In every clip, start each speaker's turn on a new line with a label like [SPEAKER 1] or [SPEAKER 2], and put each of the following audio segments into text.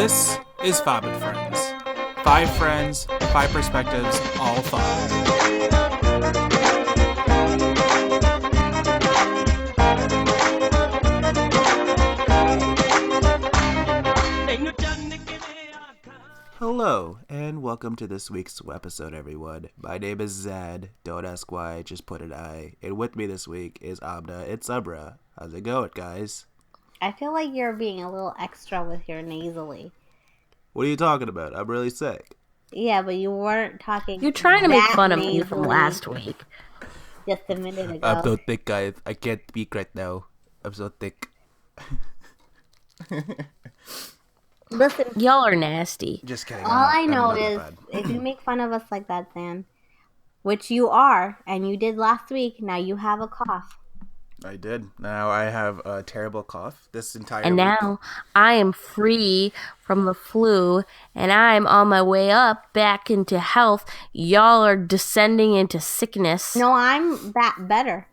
[SPEAKER 1] This is Five and Friends. 5 friends, 5 perspectives, all fun. Hello, and welcome to this week's episode, everyone. My name is Zad. Don't ask why, just put an I. And with me this week is Amna and Sabra. How's it going, guys?
[SPEAKER 2] I feel like you're being a little extra with your nasally.
[SPEAKER 1] What are you talking about? I'm really sick.
[SPEAKER 2] Yeah, but you weren't talking.
[SPEAKER 3] You're trying to make
[SPEAKER 2] that
[SPEAKER 3] fun of me
[SPEAKER 2] nasally
[SPEAKER 3] from last week.
[SPEAKER 2] just a minute ago.
[SPEAKER 1] I'm so thick, guys. I can't speak right now. I'm so thick.
[SPEAKER 2] Listen,
[SPEAKER 3] Y'all are nasty.
[SPEAKER 1] Just kidding.
[SPEAKER 2] all I know
[SPEAKER 1] I'm not
[SPEAKER 2] is
[SPEAKER 1] that bad.
[SPEAKER 2] if you make fun of us like that, Zan, which you are, and you did last week, now you have a cough.
[SPEAKER 1] I did. Now I have a terrible cough this entire
[SPEAKER 3] And
[SPEAKER 1] week.
[SPEAKER 3] now I am free from the flu and I'm on my way up back into health. Y'all are descending into sickness.
[SPEAKER 2] No, I'm better.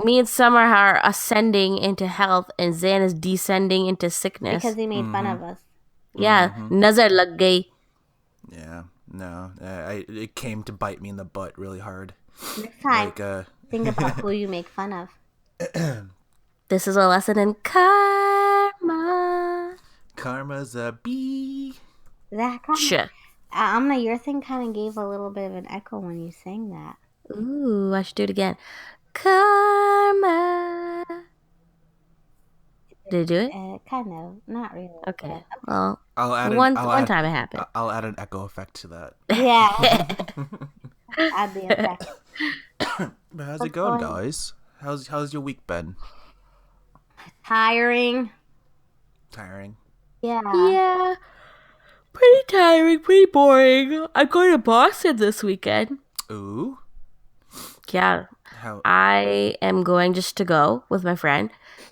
[SPEAKER 3] Me and Summer are ascending into health and Zan is descending into sickness.
[SPEAKER 2] Because he made fun of us.
[SPEAKER 3] Yeah, nazar lag gayi.
[SPEAKER 1] Yeah, no. It came to bite me in the butt really hard.
[SPEAKER 2] Next time,
[SPEAKER 1] Like,
[SPEAKER 2] think about who you make fun of.
[SPEAKER 3] This is a lesson in karma.
[SPEAKER 1] karma's a bee.
[SPEAKER 2] That kind
[SPEAKER 3] Shit.
[SPEAKER 2] Amna, your thing kind of gave a little bit of an echo when you sang that.
[SPEAKER 3] Ooh, I should do it again. Karma. Did I do it?
[SPEAKER 2] Kind of, not really.
[SPEAKER 3] Okay. Well,
[SPEAKER 1] I'll add
[SPEAKER 3] one time it happened.
[SPEAKER 1] I'll add an echo effect to that.
[SPEAKER 2] Yeah. Add the effect.
[SPEAKER 1] But how's it going, guys? How's your week been?
[SPEAKER 2] Tiring.
[SPEAKER 1] Tiring.
[SPEAKER 2] Yeah.
[SPEAKER 3] Yeah. Pretty tiring, pretty boring. I'm going to Boston this weekend.
[SPEAKER 1] Ooh.
[SPEAKER 3] Yeah.
[SPEAKER 1] How?
[SPEAKER 3] I am going just to go with my friend.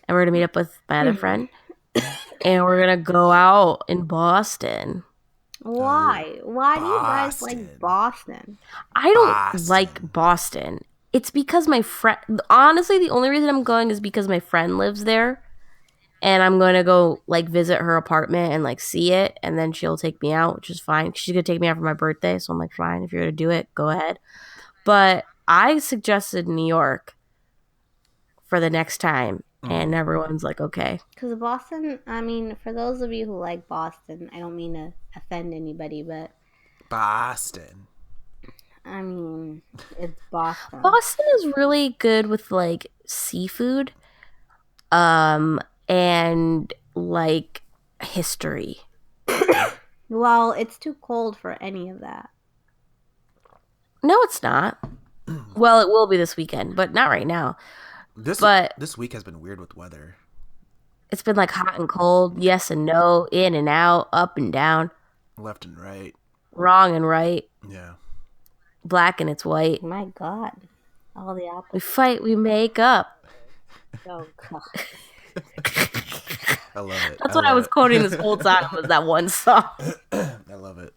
[SPEAKER 3] And we're going to meet up with my other friend. And we're going to go out in Boston.
[SPEAKER 2] Why? Why do you guys
[SPEAKER 1] Boston.
[SPEAKER 2] like Boston?
[SPEAKER 3] I don't
[SPEAKER 1] Boston.
[SPEAKER 3] like Boston. It's because my friend... Honestly, the only reason I'm going is because my friend lives there. And I'm going to go, like, visit her apartment and, like, see it. And then she'll take me out, which is fine. She's going to take me out for my birthday. So I'm like, fine. If you're going to do it, go ahead. But I suggested New York for the next time. And everyone's like, okay.
[SPEAKER 2] Because Boston, I mean, for those of you who like Boston, I don't mean to offend anybody, but
[SPEAKER 1] Boston.
[SPEAKER 2] I mean, it's Boston.
[SPEAKER 3] Boston is really good with, like, seafood. And, like, history.
[SPEAKER 2] Well, it's too cold for any of that.
[SPEAKER 3] No, it's not. Well, it will be this weekend, but not right now.
[SPEAKER 1] This week has been weird with weather.
[SPEAKER 3] It's been like hot and cold, yes and no, in and out, up and down,
[SPEAKER 1] Left and right.
[SPEAKER 3] wrong and right,
[SPEAKER 1] Yeah.
[SPEAKER 3] black and it's white.
[SPEAKER 2] My God. All the
[SPEAKER 3] We
[SPEAKER 2] opposites.
[SPEAKER 3] fight, we make up.
[SPEAKER 2] Oh, God.
[SPEAKER 1] I love it.
[SPEAKER 3] That's what I was quoting this whole time was that one song.
[SPEAKER 1] I love it.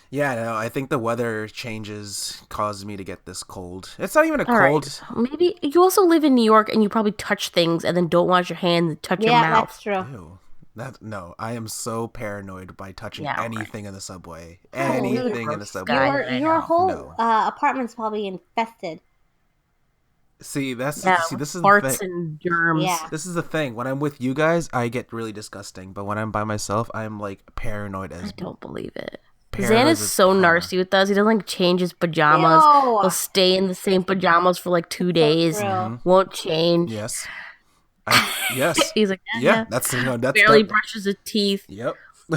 [SPEAKER 1] Yeah, no, I think the weather changes caused me to get this cold. It's not even a
[SPEAKER 3] All
[SPEAKER 1] cold.
[SPEAKER 3] right. Maybe you also live in New York and you probably touch things and then don't wash your hands and touch your
[SPEAKER 2] Yeah,
[SPEAKER 3] mouth.
[SPEAKER 2] that's true.
[SPEAKER 1] Ew. No, I am so paranoid by touching
[SPEAKER 3] Yeah,
[SPEAKER 1] anything in the subway.
[SPEAKER 2] Oh,
[SPEAKER 1] Anything in the
[SPEAKER 3] gross
[SPEAKER 1] subway.
[SPEAKER 3] guy.
[SPEAKER 2] Your whole
[SPEAKER 1] No.
[SPEAKER 2] apartment's probably infested.
[SPEAKER 1] See, this
[SPEAKER 3] Yeah,
[SPEAKER 1] is the
[SPEAKER 3] farts
[SPEAKER 1] thing.
[SPEAKER 3] and germs.
[SPEAKER 2] Yeah.
[SPEAKER 1] This is the thing. When I'm with you guys, I get really disgusting. But when I'm by myself, I'm like paranoid
[SPEAKER 3] I
[SPEAKER 1] as
[SPEAKER 3] don't believe it.
[SPEAKER 1] paranoid
[SPEAKER 3] Zan
[SPEAKER 1] as
[SPEAKER 3] is so
[SPEAKER 1] Palmer.
[SPEAKER 3] nasty with us. He doesn't like change his pajamas.
[SPEAKER 2] Ew.
[SPEAKER 3] He'll stay in the same pajamas for like 2 days.
[SPEAKER 2] true.
[SPEAKER 3] Won't change.
[SPEAKER 1] Yes. Yes.
[SPEAKER 3] He's like,
[SPEAKER 1] Yeah. That's that's
[SPEAKER 3] barely
[SPEAKER 1] that.
[SPEAKER 3] brushes his teeth.
[SPEAKER 1] Yep.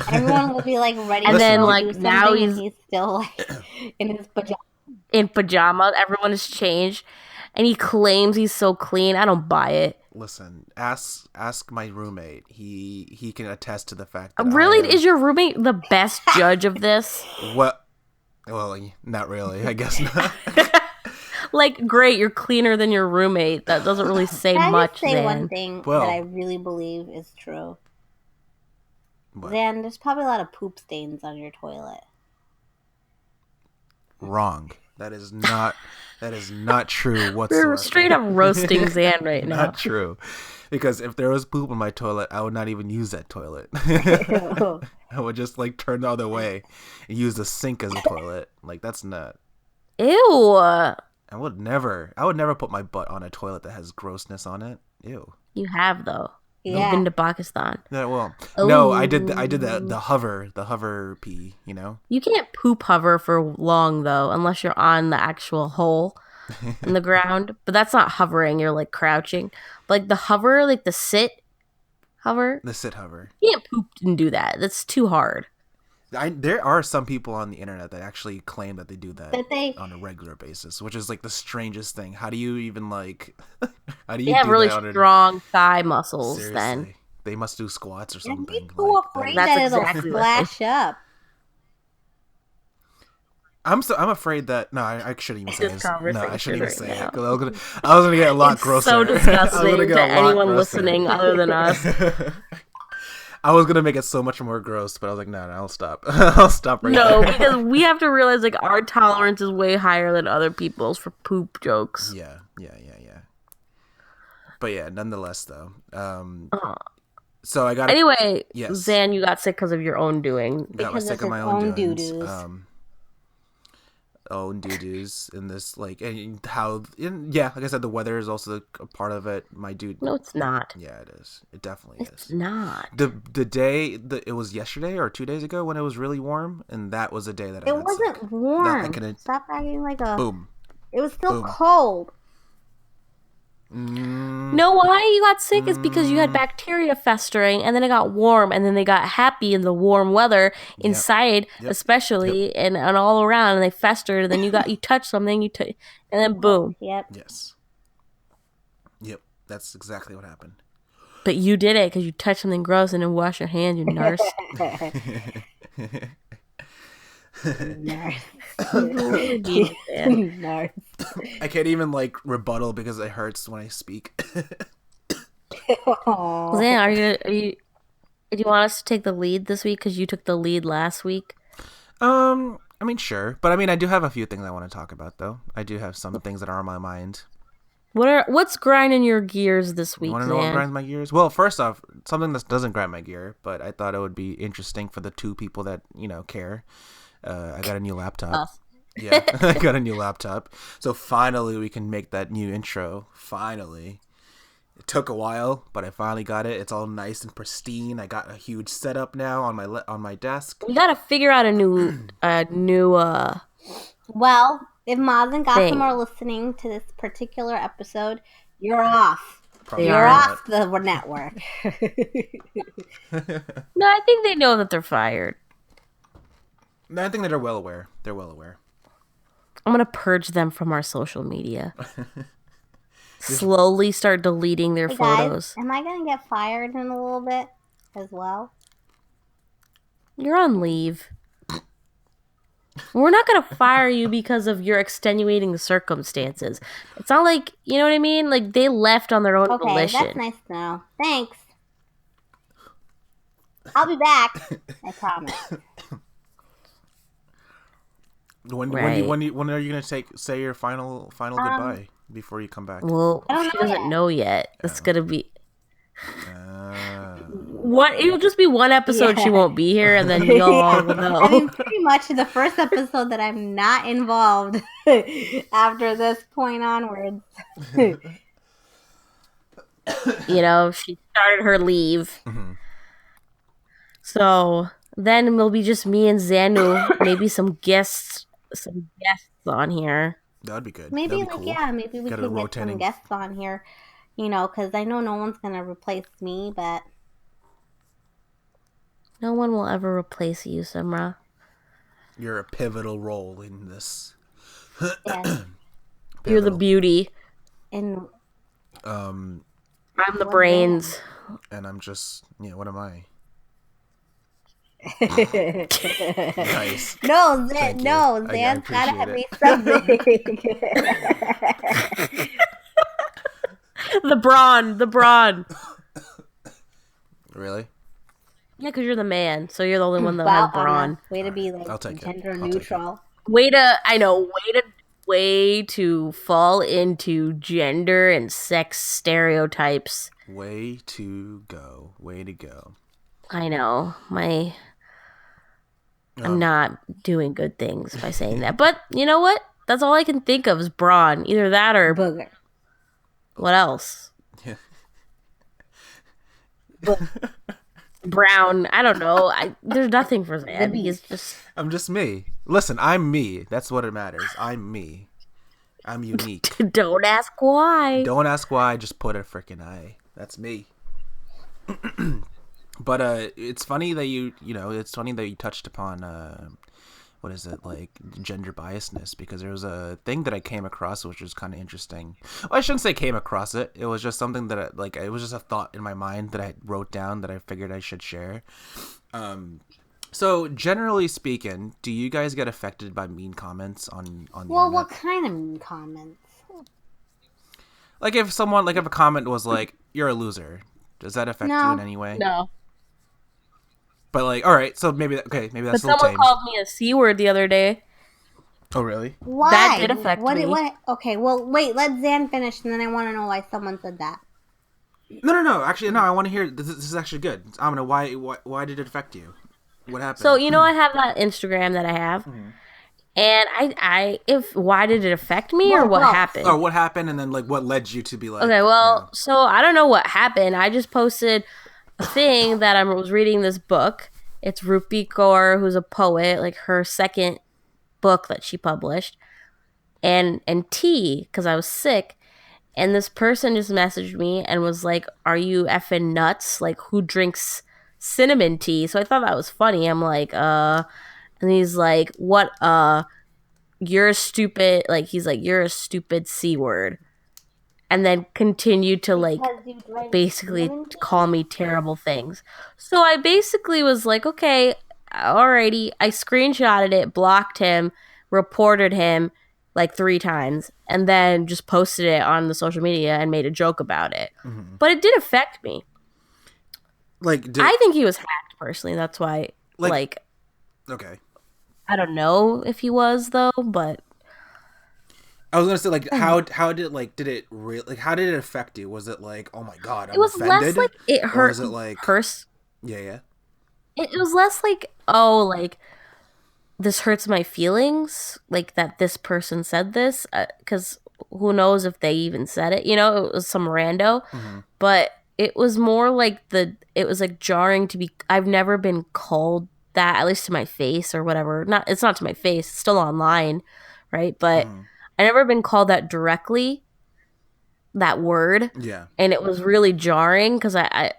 [SPEAKER 2] Everyone will be like ready
[SPEAKER 3] And
[SPEAKER 2] to
[SPEAKER 3] then,
[SPEAKER 2] go
[SPEAKER 3] like,
[SPEAKER 2] do something,
[SPEAKER 3] now
[SPEAKER 2] and
[SPEAKER 3] he's-
[SPEAKER 2] he's still like in his pajamas.
[SPEAKER 3] In pajamas, everyone has changed, and he claims he's so clean. I don't buy it.
[SPEAKER 1] Listen, ask my roommate. He can attest to the fact that
[SPEAKER 3] Really,
[SPEAKER 1] I am-
[SPEAKER 3] is your roommate the best judge of this?
[SPEAKER 1] what? Well, not really. I guess not.
[SPEAKER 2] Like,
[SPEAKER 3] Great, you're cleaner than your roommate. That doesn't really say
[SPEAKER 2] can I
[SPEAKER 3] much.
[SPEAKER 2] just say
[SPEAKER 3] Zan.
[SPEAKER 2] one thing
[SPEAKER 1] Well-
[SPEAKER 2] that I really believe is true?
[SPEAKER 1] What?
[SPEAKER 2] Zan, there's probably a lot of poop stains on your toilet.
[SPEAKER 1] Wrong. That is not true whatsoever.
[SPEAKER 3] We're straight up roasting Zan right now.
[SPEAKER 1] Not true. Because if there was poop in my toilet, I would not even use that toilet. I would just like turn the other way and use the sink as a toilet. Like that's not.
[SPEAKER 3] Ew.
[SPEAKER 1] I would never put my butt on a toilet that has grossness on it. Ew.
[SPEAKER 3] You have though.
[SPEAKER 2] Yeah.
[SPEAKER 3] You've been to Pakistan.
[SPEAKER 1] Yeah, well, no, I did the hover pee, you know?
[SPEAKER 3] You can't poop hover for long though, unless you're on the actual hole in the ground. But that's not hovering, you're like crouching. But, like the hover, like the sit hover.
[SPEAKER 1] The sit hover.
[SPEAKER 3] You can't poop and do that. That's too hard.
[SPEAKER 1] There are some people on the internet that actually claim that they do that
[SPEAKER 2] But
[SPEAKER 1] on a regular basis, which is like the strangest thing. How do you even like? How do you?
[SPEAKER 3] They have
[SPEAKER 1] do
[SPEAKER 3] really
[SPEAKER 1] that
[SPEAKER 3] strong thigh muscles.
[SPEAKER 1] Seriously.
[SPEAKER 3] Then
[SPEAKER 1] They must do squats or
[SPEAKER 2] I'd
[SPEAKER 1] something.
[SPEAKER 2] be so
[SPEAKER 1] that
[SPEAKER 2] afraid
[SPEAKER 3] That's
[SPEAKER 2] that it'll
[SPEAKER 3] exactly what
[SPEAKER 2] splash up.
[SPEAKER 1] I'm afraid that I shouldn't even say
[SPEAKER 3] This
[SPEAKER 1] this. No, I shouldn't even
[SPEAKER 3] conversation
[SPEAKER 1] say
[SPEAKER 3] right
[SPEAKER 1] it. 'Cause I was gonna get a lot
[SPEAKER 3] it's
[SPEAKER 1] grosser.
[SPEAKER 3] so
[SPEAKER 1] I was
[SPEAKER 3] disgusting
[SPEAKER 1] gonna get
[SPEAKER 3] to
[SPEAKER 1] a lot
[SPEAKER 3] anyone
[SPEAKER 1] grosser.
[SPEAKER 3] listening other than us.
[SPEAKER 1] I was gonna make it so much more gross, but I was like, no, I'll stop. I'll stop right
[SPEAKER 3] No,
[SPEAKER 1] there.
[SPEAKER 3] because we have to realize like our tolerance is way higher than other people's for poop jokes.
[SPEAKER 1] Yeah. But yeah, nonetheless, though. So I got
[SPEAKER 3] Anyway,
[SPEAKER 1] Yes.
[SPEAKER 3] Zan, you got sick because of your own doing.
[SPEAKER 1] got
[SPEAKER 2] Because
[SPEAKER 1] sick
[SPEAKER 2] of
[SPEAKER 1] of my
[SPEAKER 2] his
[SPEAKER 1] own
[SPEAKER 2] own
[SPEAKER 1] doings.
[SPEAKER 2] doo-doos.
[SPEAKER 1] Own doo-doos in this, like, and how, like I said, the weather is also a part of it. My dude.
[SPEAKER 3] No, it's not.
[SPEAKER 1] Yeah, it is. It definitely
[SPEAKER 3] It's
[SPEAKER 1] is.
[SPEAKER 3] not.
[SPEAKER 1] The day it was yesterday or 2 days ago when it was really warm, and that was the day that I
[SPEAKER 2] It
[SPEAKER 1] got
[SPEAKER 2] wasn't
[SPEAKER 1] sick.
[SPEAKER 2] warm. Stop acting like a.
[SPEAKER 1] Boom.
[SPEAKER 2] It was still
[SPEAKER 1] Boom.
[SPEAKER 2] cold.
[SPEAKER 3] No, why you got sick is because you had bacteria festering, and then it got warm, and then they got happy in the warm weather inside, especially and all around, and they festered. And then you touched something, and then boom.
[SPEAKER 2] Yep.
[SPEAKER 1] Yes. Yep. That's exactly what happened.
[SPEAKER 3] But you did it because you touched something gross and then wash your hands, you nurse.
[SPEAKER 2] Nurse.
[SPEAKER 3] Zan,
[SPEAKER 2] Nurse.
[SPEAKER 1] I can't even like rebuttal because it hurts when I speak.
[SPEAKER 2] Aw.
[SPEAKER 3] are you? Do you want us to take the lead this week because you took the lead last week?
[SPEAKER 1] I mean, sure, but I mean, I do have a few things I want to talk about, though. I do have some things that are on my mind.
[SPEAKER 3] What's grinding your gears this week,
[SPEAKER 1] You want to know what
[SPEAKER 3] Zan?
[SPEAKER 1] grinds my gears? Well, first off, something that doesn't grind my gear, but I thought it would be interesting for the two people that care. I got a new laptop.
[SPEAKER 3] Us.
[SPEAKER 1] Yeah, I got a new laptop. So finally, we can make that new intro. Finally. It took a while, but I finally got it. It's all nice and pristine. I got a huge setup now on my desk.
[SPEAKER 3] We gotta figure out a new
[SPEAKER 2] Well, if Maz and
[SPEAKER 3] Thing.
[SPEAKER 2] Gotham are listening to this particular episode, you're off.
[SPEAKER 1] Probably
[SPEAKER 2] You're
[SPEAKER 1] not.
[SPEAKER 2] off the network.
[SPEAKER 3] No, I think they know that they're fired.
[SPEAKER 1] No, I think that they're well aware. They're well aware.
[SPEAKER 3] I'm gonna purge them from our social media. Slowly start deleting their
[SPEAKER 2] Hey
[SPEAKER 3] photos.
[SPEAKER 2] guys, am I gonna get fired in a little bit as well?
[SPEAKER 3] You're on leave. We're not gonna fire you because of your extenuating circumstances. It's not like, you know what I mean? Like they left on their own
[SPEAKER 2] Okay,
[SPEAKER 3] volition.
[SPEAKER 2] that's nice to know. Thanks. I'll be back. I promise.
[SPEAKER 1] When
[SPEAKER 3] Right.
[SPEAKER 1] are you gonna say your final goodbye before you come back?
[SPEAKER 3] Well,
[SPEAKER 2] I don't
[SPEAKER 3] she
[SPEAKER 2] know
[SPEAKER 3] doesn't
[SPEAKER 2] yet.
[SPEAKER 3] know yet. It's gonna be
[SPEAKER 1] Uh,
[SPEAKER 3] it'll just be one episode she
[SPEAKER 2] Yeah.
[SPEAKER 3] won't be here, and then you'll all know.
[SPEAKER 2] I mean, pretty much the first episode that I'm not involved after this point onwards.
[SPEAKER 3] You know, she started her leave.
[SPEAKER 1] Mhm.
[SPEAKER 3] So then it'll be just me and Zanu, maybe some guests on here.
[SPEAKER 1] That'd be good.
[SPEAKER 2] Maybe,
[SPEAKER 1] That'd be
[SPEAKER 2] like,
[SPEAKER 1] cool.
[SPEAKER 2] yeah, maybe we
[SPEAKER 1] Get a
[SPEAKER 2] can get
[SPEAKER 1] rotating-
[SPEAKER 2] some guests on here, because I know no one's going to replace me, but
[SPEAKER 3] No one will ever replace you, Simra.
[SPEAKER 1] You're a pivotal role in this.
[SPEAKER 2] yeah.
[SPEAKER 3] You're the beauty.
[SPEAKER 2] And
[SPEAKER 1] Um,
[SPEAKER 3] I'm the
[SPEAKER 2] One
[SPEAKER 3] brains.
[SPEAKER 1] and I'm just, what am I?
[SPEAKER 2] nice.
[SPEAKER 1] Nice.
[SPEAKER 2] No,
[SPEAKER 1] Thank you.
[SPEAKER 2] no,
[SPEAKER 1] I
[SPEAKER 2] Zan's gotta have me
[SPEAKER 1] appreciate
[SPEAKER 2] something.
[SPEAKER 3] The brawn.
[SPEAKER 1] Really?
[SPEAKER 3] Yeah, because you're the man, so you're the only one that
[SPEAKER 2] Wow,
[SPEAKER 3] has brawn.
[SPEAKER 2] Anna, way to be like
[SPEAKER 1] I'll take it.
[SPEAKER 2] gender
[SPEAKER 1] I'll take it.
[SPEAKER 2] neutral.
[SPEAKER 3] Way to way to fall into gender and sex stereotypes.
[SPEAKER 1] Way to go. Way to go.
[SPEAKER 3] I know. I'm not doing good things by saying that. But you know what? That's all I can think of is brawn. Either that or
[SPEAKER 2] Booger.
[SPEAKER 3] what else?
[SPEAKER 1] Yeah.
[SPEAKER 3] Brown. I don't know. There's nothing for that. He's just.
[SPEAKER 1] I'm just me. Listen, I'm me. That's what it matters. I'm me. I'm unique.
[SPEAKER 3] Don't ask why.
[SPEAKER 1] Don't ask why. Just put a freaking I. That's me. But it's funny that it's funny that you touched upon what is it, like gender biasness, because there was a thing that I came across which was kind of interesting. Well, I shouldn't say came across it. It was just something that it was just a thought in my mind that I wrote down that I figured I should share. So generally speaking, do you guys get affected by mean comments on the
[SPEAKER 2] Well,
[SPEAKER 1] internet?
[SPEAKER 2] what kind of mean comments?
[SPEAKER 1] Like if a comment was like, "You're a loser," does that affect you in any way?
[SPEAKER 3] No.
[SPEAKER 1] But like, all right, so maybe that's
[SPEAKER 3] But
[SPEAKER 1] a little
[SPEAKER 3] someone
[SPEAKER 1] tame.
[SPEAKER 3] called me a C word the other day.
[SPEAKER 1] Oh really?
[SPEAKER 2] Why?
[SPEAKER 3] That did affect me.
[SPEAKER 2] What? Okay, well, wait. Let Zan finish, and then I want to know why someone said that.
[SPEAKER 1] No. Actually, no. I want to hear. This is actually good. Amina, why did it affect you? What happened?
[SPEAKER 3] So I have that Instagram that I have, and why did it affect me or what happened?
[SPEAKER 1] Or what happened, and then like what led you to be like?
[SPEAKER 3] Okay, well, so I don't know what happened. I just posted a thing that I was reading this book. It's Rupi Kaur, who's a poet, like her second book that she published, and tea, because I was sick. And this person just messaged me and was like, "Are you effing nuts? Like, who drinks cinnamon tea?" So I thought that was funny. I'm like, and he's like, "What, you're a stupid," like, he's like, "You're a stupid C word." And then continued to like basically call me terrible things. So I basically was like, okay, alrighty. I screenshotted it, blocked him, reported him like 3 times, and then just posted it on the social media and made a joke about it.
[SPEAKER 1] Mm-hmm.
[SPEAKER 3] But it did affect me.
[SPEAKER 1] Like,
[SPEAKER 3] I think he was hacked personally. That's why, like
[SPEAKER 1] okay.
[SPEAKER 3] I don't know if he was though, but
[SPEAKER 1] I was gonna say, like, how did how did it affect you? Was it like, oh my god, I'm offended?
[SPEAKER 3] Less like it hurt.
[SPEAKER 1] Or was it like Yeah.
[SPEAKER 3] It was less like, oh, like this hurts my feelings, like that this person said this, because who knows if they even said it? It was some rando, but it was more like it was like jarring to be. I've never been called that, at least to my face or whatever. It's not to my face. It's still online, right? But I never been called that directly, that word.
[SPEAKER 1] Yeah.
[SPEAKER 3] And it was really jarring because I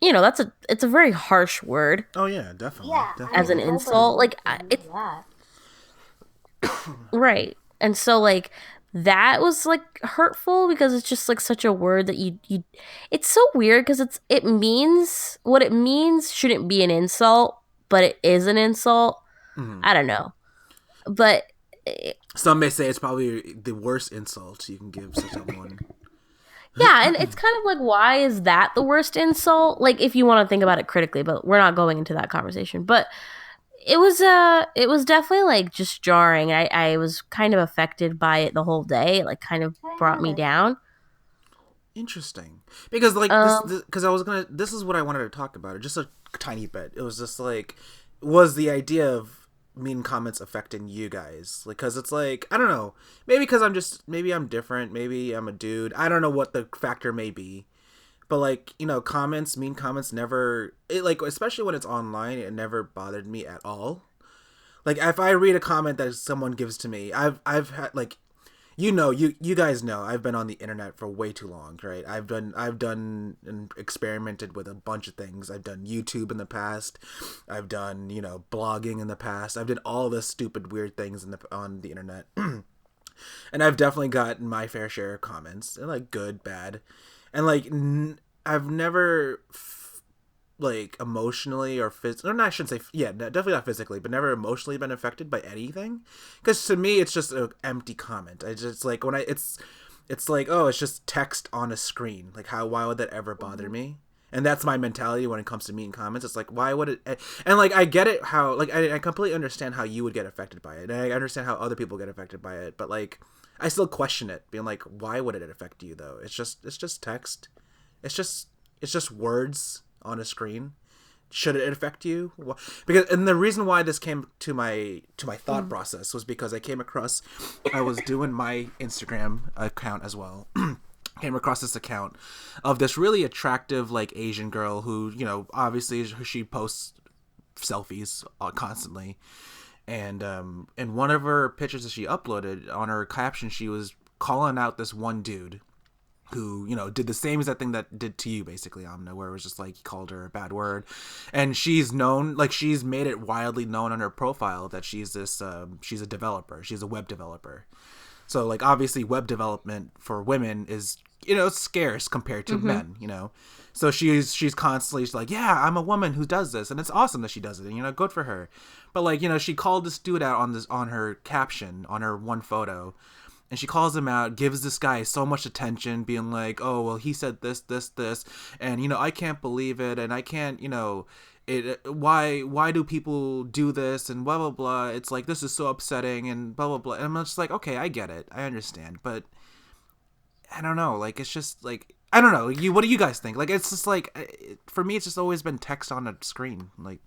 [SPEAKER 3] it's a very harsh word.
[SPEAKER 1] Oh yeah, definitely.
[SPEAKER 2] Yeah,
[SPEAKER 1] definitely.
[SPEAKER 3] As an insult, like it's right. And so like that was like hurtful because it's just like such a word that you it's so weird because it means what it means shouldn't be an insult, but it is an insult. I don't know. But
[SPEAKER 1] some may say it's probably the worst insult you can give to someone.
[SPEAKER 3] yeah, and it's kind of like, why is that the worst insult? Like, if you want to think about it critically, but we're not going into that conversation. But it was definitely like just jarring. I was kind of affected by it the whole day. It like kind of brought me down.
[SPEAKER 1] Interesting, because like this is what I wanted to talk about. Just a tiny bit. It was just like, was the idea of mean comments affecting you guys? Like, because it's like, I don't know, maybe because maybe I'm different, maybe I'm a dude, I don't know what the factor may be, but like, mean comments never, like, especially when it's online, it never bothered me at all. Like, if I read a comment that someone gives to me, I've had like, you guys know I've been on the internet for way too long, right? I've done and experimented with a bunch of things. I've done YouTube in the past. I've done, blogging in the past. I've done all this stupid weird things on the internet. And I've definitely gotten my fair share of comments, and like good, bad. And like I've never like emotionally or physically, no, I shouldn't say, yeah, definitely not physically, but never emotionally been affected by anything, because to me it's just an empty comment. I just like when it's like, oh, it's just text on a screen. Like, why would that ever bother me? And that's my mentality when it comes to mean comments. It's like, why would it? And like, I get it how, like, I completely understand how you would get affected by it. And I understand how other people get affected by it. But like, I still question it, being like, why would it affect you though? It's just text. It's just words on a screen. Should it affect you? Because, and the reason why this came to my thought process was because I was doing my Instagram account as well. Came across this account of this really attractive like Asian girl who, you know, obviously she posts selfies constantly, and in one of her pictures that she uploaded, on her caption she was calling out this one dude who, you know, did the same exact thing that did to you, basically, Amna, where it was just like he called her a bad word. And she's known, like, she's made it widely known on her profile that she's a developer, she's a web developer. So, like, obviously web development for women is, you know, scarce compared to men, you know. So she's constantly like, yeah, I'm a woman who does this, and it's awesome that she does it, and, you know, good for her. But, like, you know, she called this dude out on her caption, on her one photo, and she calls him out, gives this guy so much attention, being like, oh, well, he said this, and, you know, I can't believe it, and I can't, you know, why do people do this, and blah blah blah. It's like, this is so upsetting, and blah blah blah. And I'm just like, okay, I get it, I understand, but I don't know, like, it's just like, I don't know, what do you guys think? Like, it's just like, for me, it's just always been text on a screen. Like,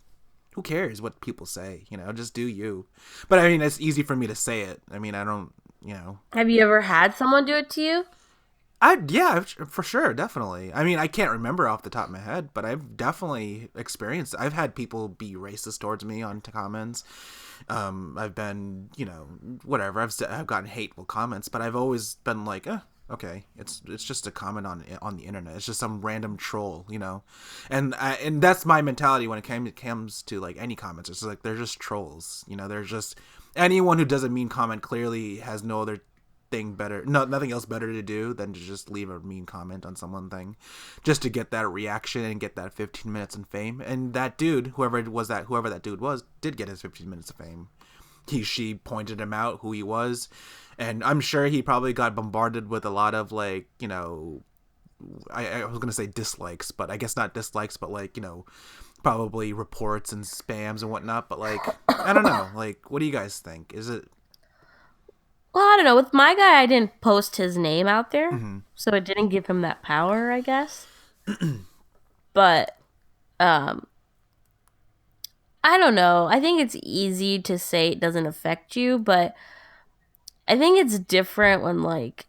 [SPEAKER 1] who cares what people say, you know, just do you. But I mean, it's easy for me to say it. I mean, I don't, you know.
[SPEAKER 3] Have you ever had someone do it to you?
[SPEAKER 1] Yeah, for sure, definitely. I mean, I can't remember off the top of my head, but I've definitely experienced. I've had people be racist towards me on comments. I've been, you know, whatever. I've gotten hateful comments, but I've always been like, okay, it's just a comment on the internet. It's just some random troll, you know, and that's my mentality when it comes to like any comments. It's like, they're just trolls, you know. They're just, anyone who does a mean comment clearly has no other nothing else better to do than to just leave a mean comment on someone thing, just to get that reaction and get that 15 minutes in fame. And that dude, whoever that dude was, did get his 15 minutes of fame. She pointed him out, who he was, and I'm sure he probably got bombarded with a lot of, like, you know, I was gonna say dislikes, but I guess not dislikes, but, like, you know, probably reports and spams and whatnot. But, like, I don't know, like, what do you guys think? Is it?
[SPEAKER 3] Well, I don't know. With my guy, I didn't post his name out there,
[SPEAKER 1] Mm-hmm.
[SPEAKER 3] so it didn't give him that power, I guess. But I don't know. I think it's easy to say it doesn't affect you, but I think it's different when, like,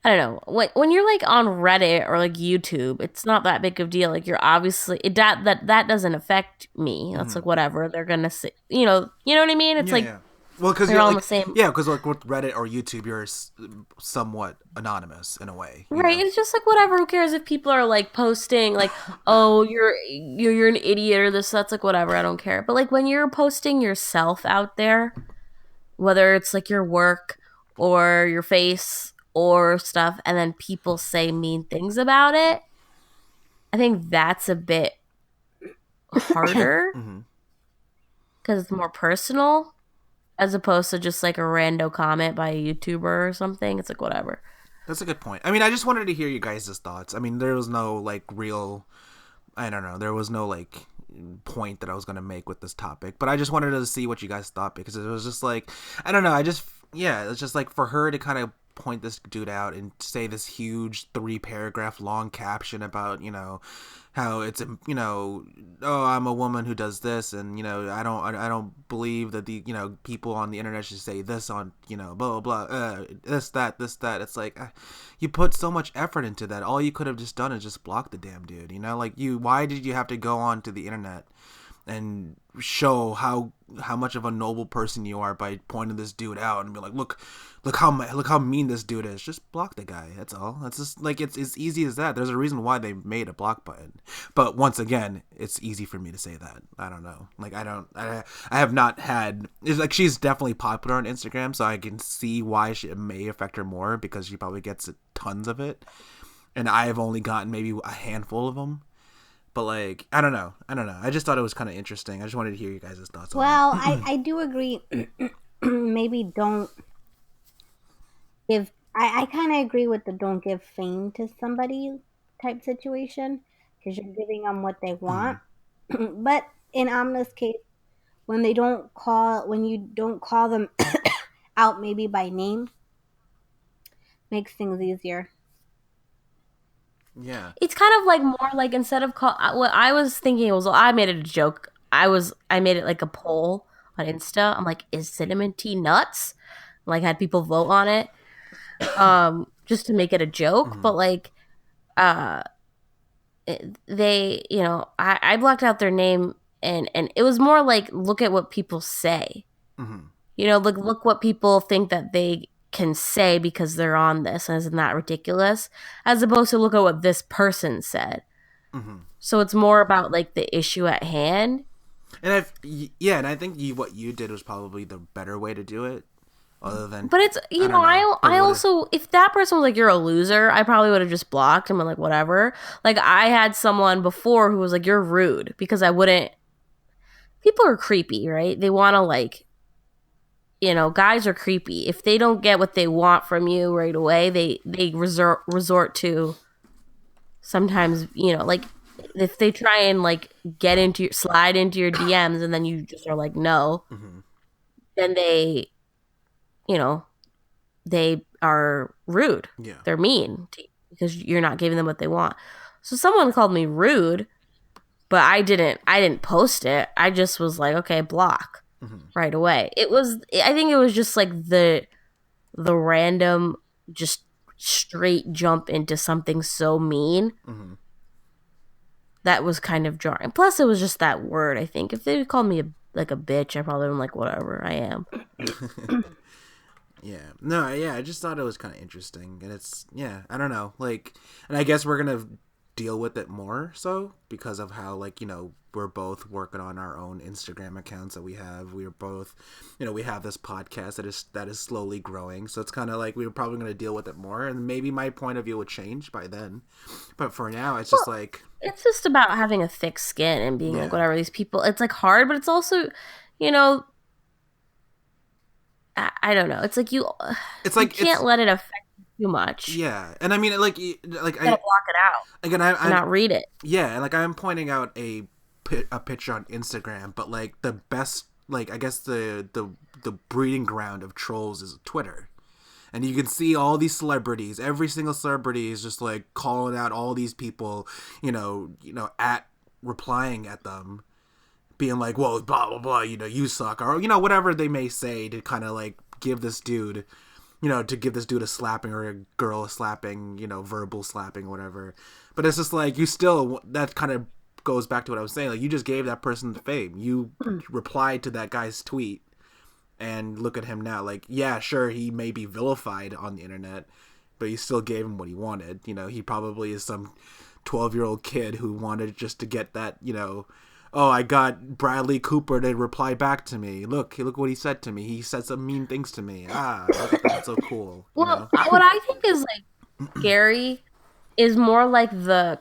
[SPEAKER 3] I don't know, when you're like on Reddit or like YouTube, it's not that big of a deal. Like, you're obviously that doesn't affect me. That's like, whatever they're gonna say. You know what I mean? It's like,
[SPEAKER 1] Yeah. Well, because
[SPEAKER 3] they're
[SPEAKER 1] you're
[SPEAKER 3] all
[SPEAKER 1] like,
[SPEAKER 3] the same.
[SPEAKER 1] yeah, because like with Reddit or YouTube, you're somewhat anonymous in a way, you
[SPEAKER 3] Right,
[SPEAKER 1] know?
[SPEAKER 3] it's just like, whatever. Who cares if people are like posting like, "Oh, you're an idiot," or this? That's like, whatever. I don't care. But like, when you're posting yourself out there, whether it's like your work or your face or stuff, and then people say mean things about it, I think that's a bit harder
[SPEAKER 1] Mm-hmm.
[SPEAKER 3] because it's more personal, as opposed to just like a rando comment by a YouTuber or something. It's like, whatever.
[SPEAKER 1] That's a good point. I mean, I just wanted to hear you guys' thoughts. I mean, there was no like real, I don't know, there was no like point that I was gonna make with this topic, but I just wanted to see what you guys thought, because it was just like, I don't know, it's just like, for her to kind of point this dude out and say this huge 3-paragraph long caption about, you know, how it's, you know, oh, I'm a woman who does this, and, you know, I don't believe that the, you know, people on the internet should say this on, you know, blah blah blah, this that. It's like, you put so much effort into that. All you could have just done is just block the damn dude, you know? Like, why did you have to go on to the internet and show how much of a noble person you are by pointing this dude out and be like, look how mean this dude is? Just block the guy. That's all. That's just like, it's as easy as that. There's a reason why they made a block button. But once again, it's easy for me to say that. I don't know. Like, I have not had. It's like, she's definitely popular on Instagram, so I can see why it may affect her more, because she probably gets tons of it, and I have only gotten maybe a handful of them. But, like, I don't know. I just thought it was kind of interesting. I just wanted to hear you guys' thoughts on it.
[SPEAKER 2] Well, I do agree. Maybe don't give I kind of agree with the don't give fame to somebody type situation because you're giving them what they
[SPEAKER 1] Mm-hmm.
[SPEAKER 2] want. But in Amna's case, when you don't call them out maybe by name, makes things easier.
[SPEAKER 1] Yeah.
[SPEAKER 3] It's kind of like more like instead of call what I was thinking was, well, I made it a joke. I made it like a poll on Insta. I'm like, is cinnamon tea nuts? Like had people vote on it. Just to make it a joke,
[SPEAKER 1] Mm-hmm.
[SPEAKER 3] but like uh they, I blocked out their name, and it was more like look at what people say.
[SPEAKER 1] Mm-hmm.
[SPEAKER 3] Look what people think that they can say because they're on this, and isn't that ridiculous? As opposed to look at what this person said.
[SPEAKER 1] Mm-hmm.
[SPEAKER 3] So it's more about like the issue at hand.
[SPEAKER 1] And yeah, and I think what you did was probably the better way to do it, other than
[SPEAKER 3] But it's
[SPEAKER 1] I don't know. But
[SPEAKER 3] I
[SPEAKER 1] what?
[SPEAKER 3] also, if that person was like you're a loser, I probably would have just blocked him and like whatever. Like I had someone before who was like you're rude because I wouldn't. People are creepy, right? They want to like, guys are creepy. If they don't get what they want from you right away, they resort to sometimes, like if they try and like slide into your DMs and then you just are like no,
[SPEAKER 1] Mm-hmm.
[SPEAKER 3] then you know, they are rude.
[SPEAKER 1] Yeah.
[SPEAKER 3] They're mean to you because you're not giving them what they want. So someone called me rude, but I didn't post it. I just was like, okay, block
[SPEAKER 1] Mm-hmm.
[SPEAKER 3] right away. I think it was just like the random just straight jump into something so mean
[SPEAKER 1] Mm-hmm.
[SPEAKER 3] that was kind of jarring. Plus it was just that word, I think. If they called me like a bitch, I probably would like whatever, I am.
[SPEAKER 1] Yeah. No, yeah, I just thought it was kind of interesting. And it's, yeah, I don't know. Like, and I guess we're going to deal with it more so because of how, like, we're both working on our own Instagram accounts that we have. We are both, we have this podcast that is slowly growing. So it's kind of like we're probably going to deal with it more. And maybe my point of view would change by then. But for now, it's just
[SPEAKER 3] Well,
[SPEAKER 1] like,
[SPEAKER 3] it's just about having a thick skin and being like
[SPEAKER 1] yeah.
[SPEAKER 3] whatever. These people, it's like hard, but it's also, you know, I don't know. It's like
[SPEAKER 1] It's
[SPEAKER 3] you
[SPEAKER 1] like,
[SPEAKER 3] can't let it affect you too much.
[SPEAKER 1] yeah. And I mean, like
[SPEAKER 3] You gotta block it out
[SPEAKER 1] again,
[SPEAKER 3] and not read it.
[SPEAKER 1] yeah, and like I'm pointing out a picture on Instagram, but like the best, like I guess the breeding ground of trolls is Twitter, and you can see all these celebrities. Every single celebrity is just like calling out all these people, at replying at them, being like, "Well, blah blah blah," you suck, or whatever they may say to kind of like give this dude. To give this dude a slapping or a girl a slapping, verbal slapping, whatever. But it's just like that kind of goes back to what I was saying. Like you just gave that person the fame. You replied to that guy's tweet, and look at him now. Like, yeah, sure, he may be vilified on the internet, but you still gave him what he wanted. He probably is some 12-year-old kid who wanted just to get that, oh, I got Bradley Cooper to reply back to me. Look what he said to me. He said some mean things to me. Look at that, so cool.
[SPEAKER 3] Well, what I think is like scary is more like the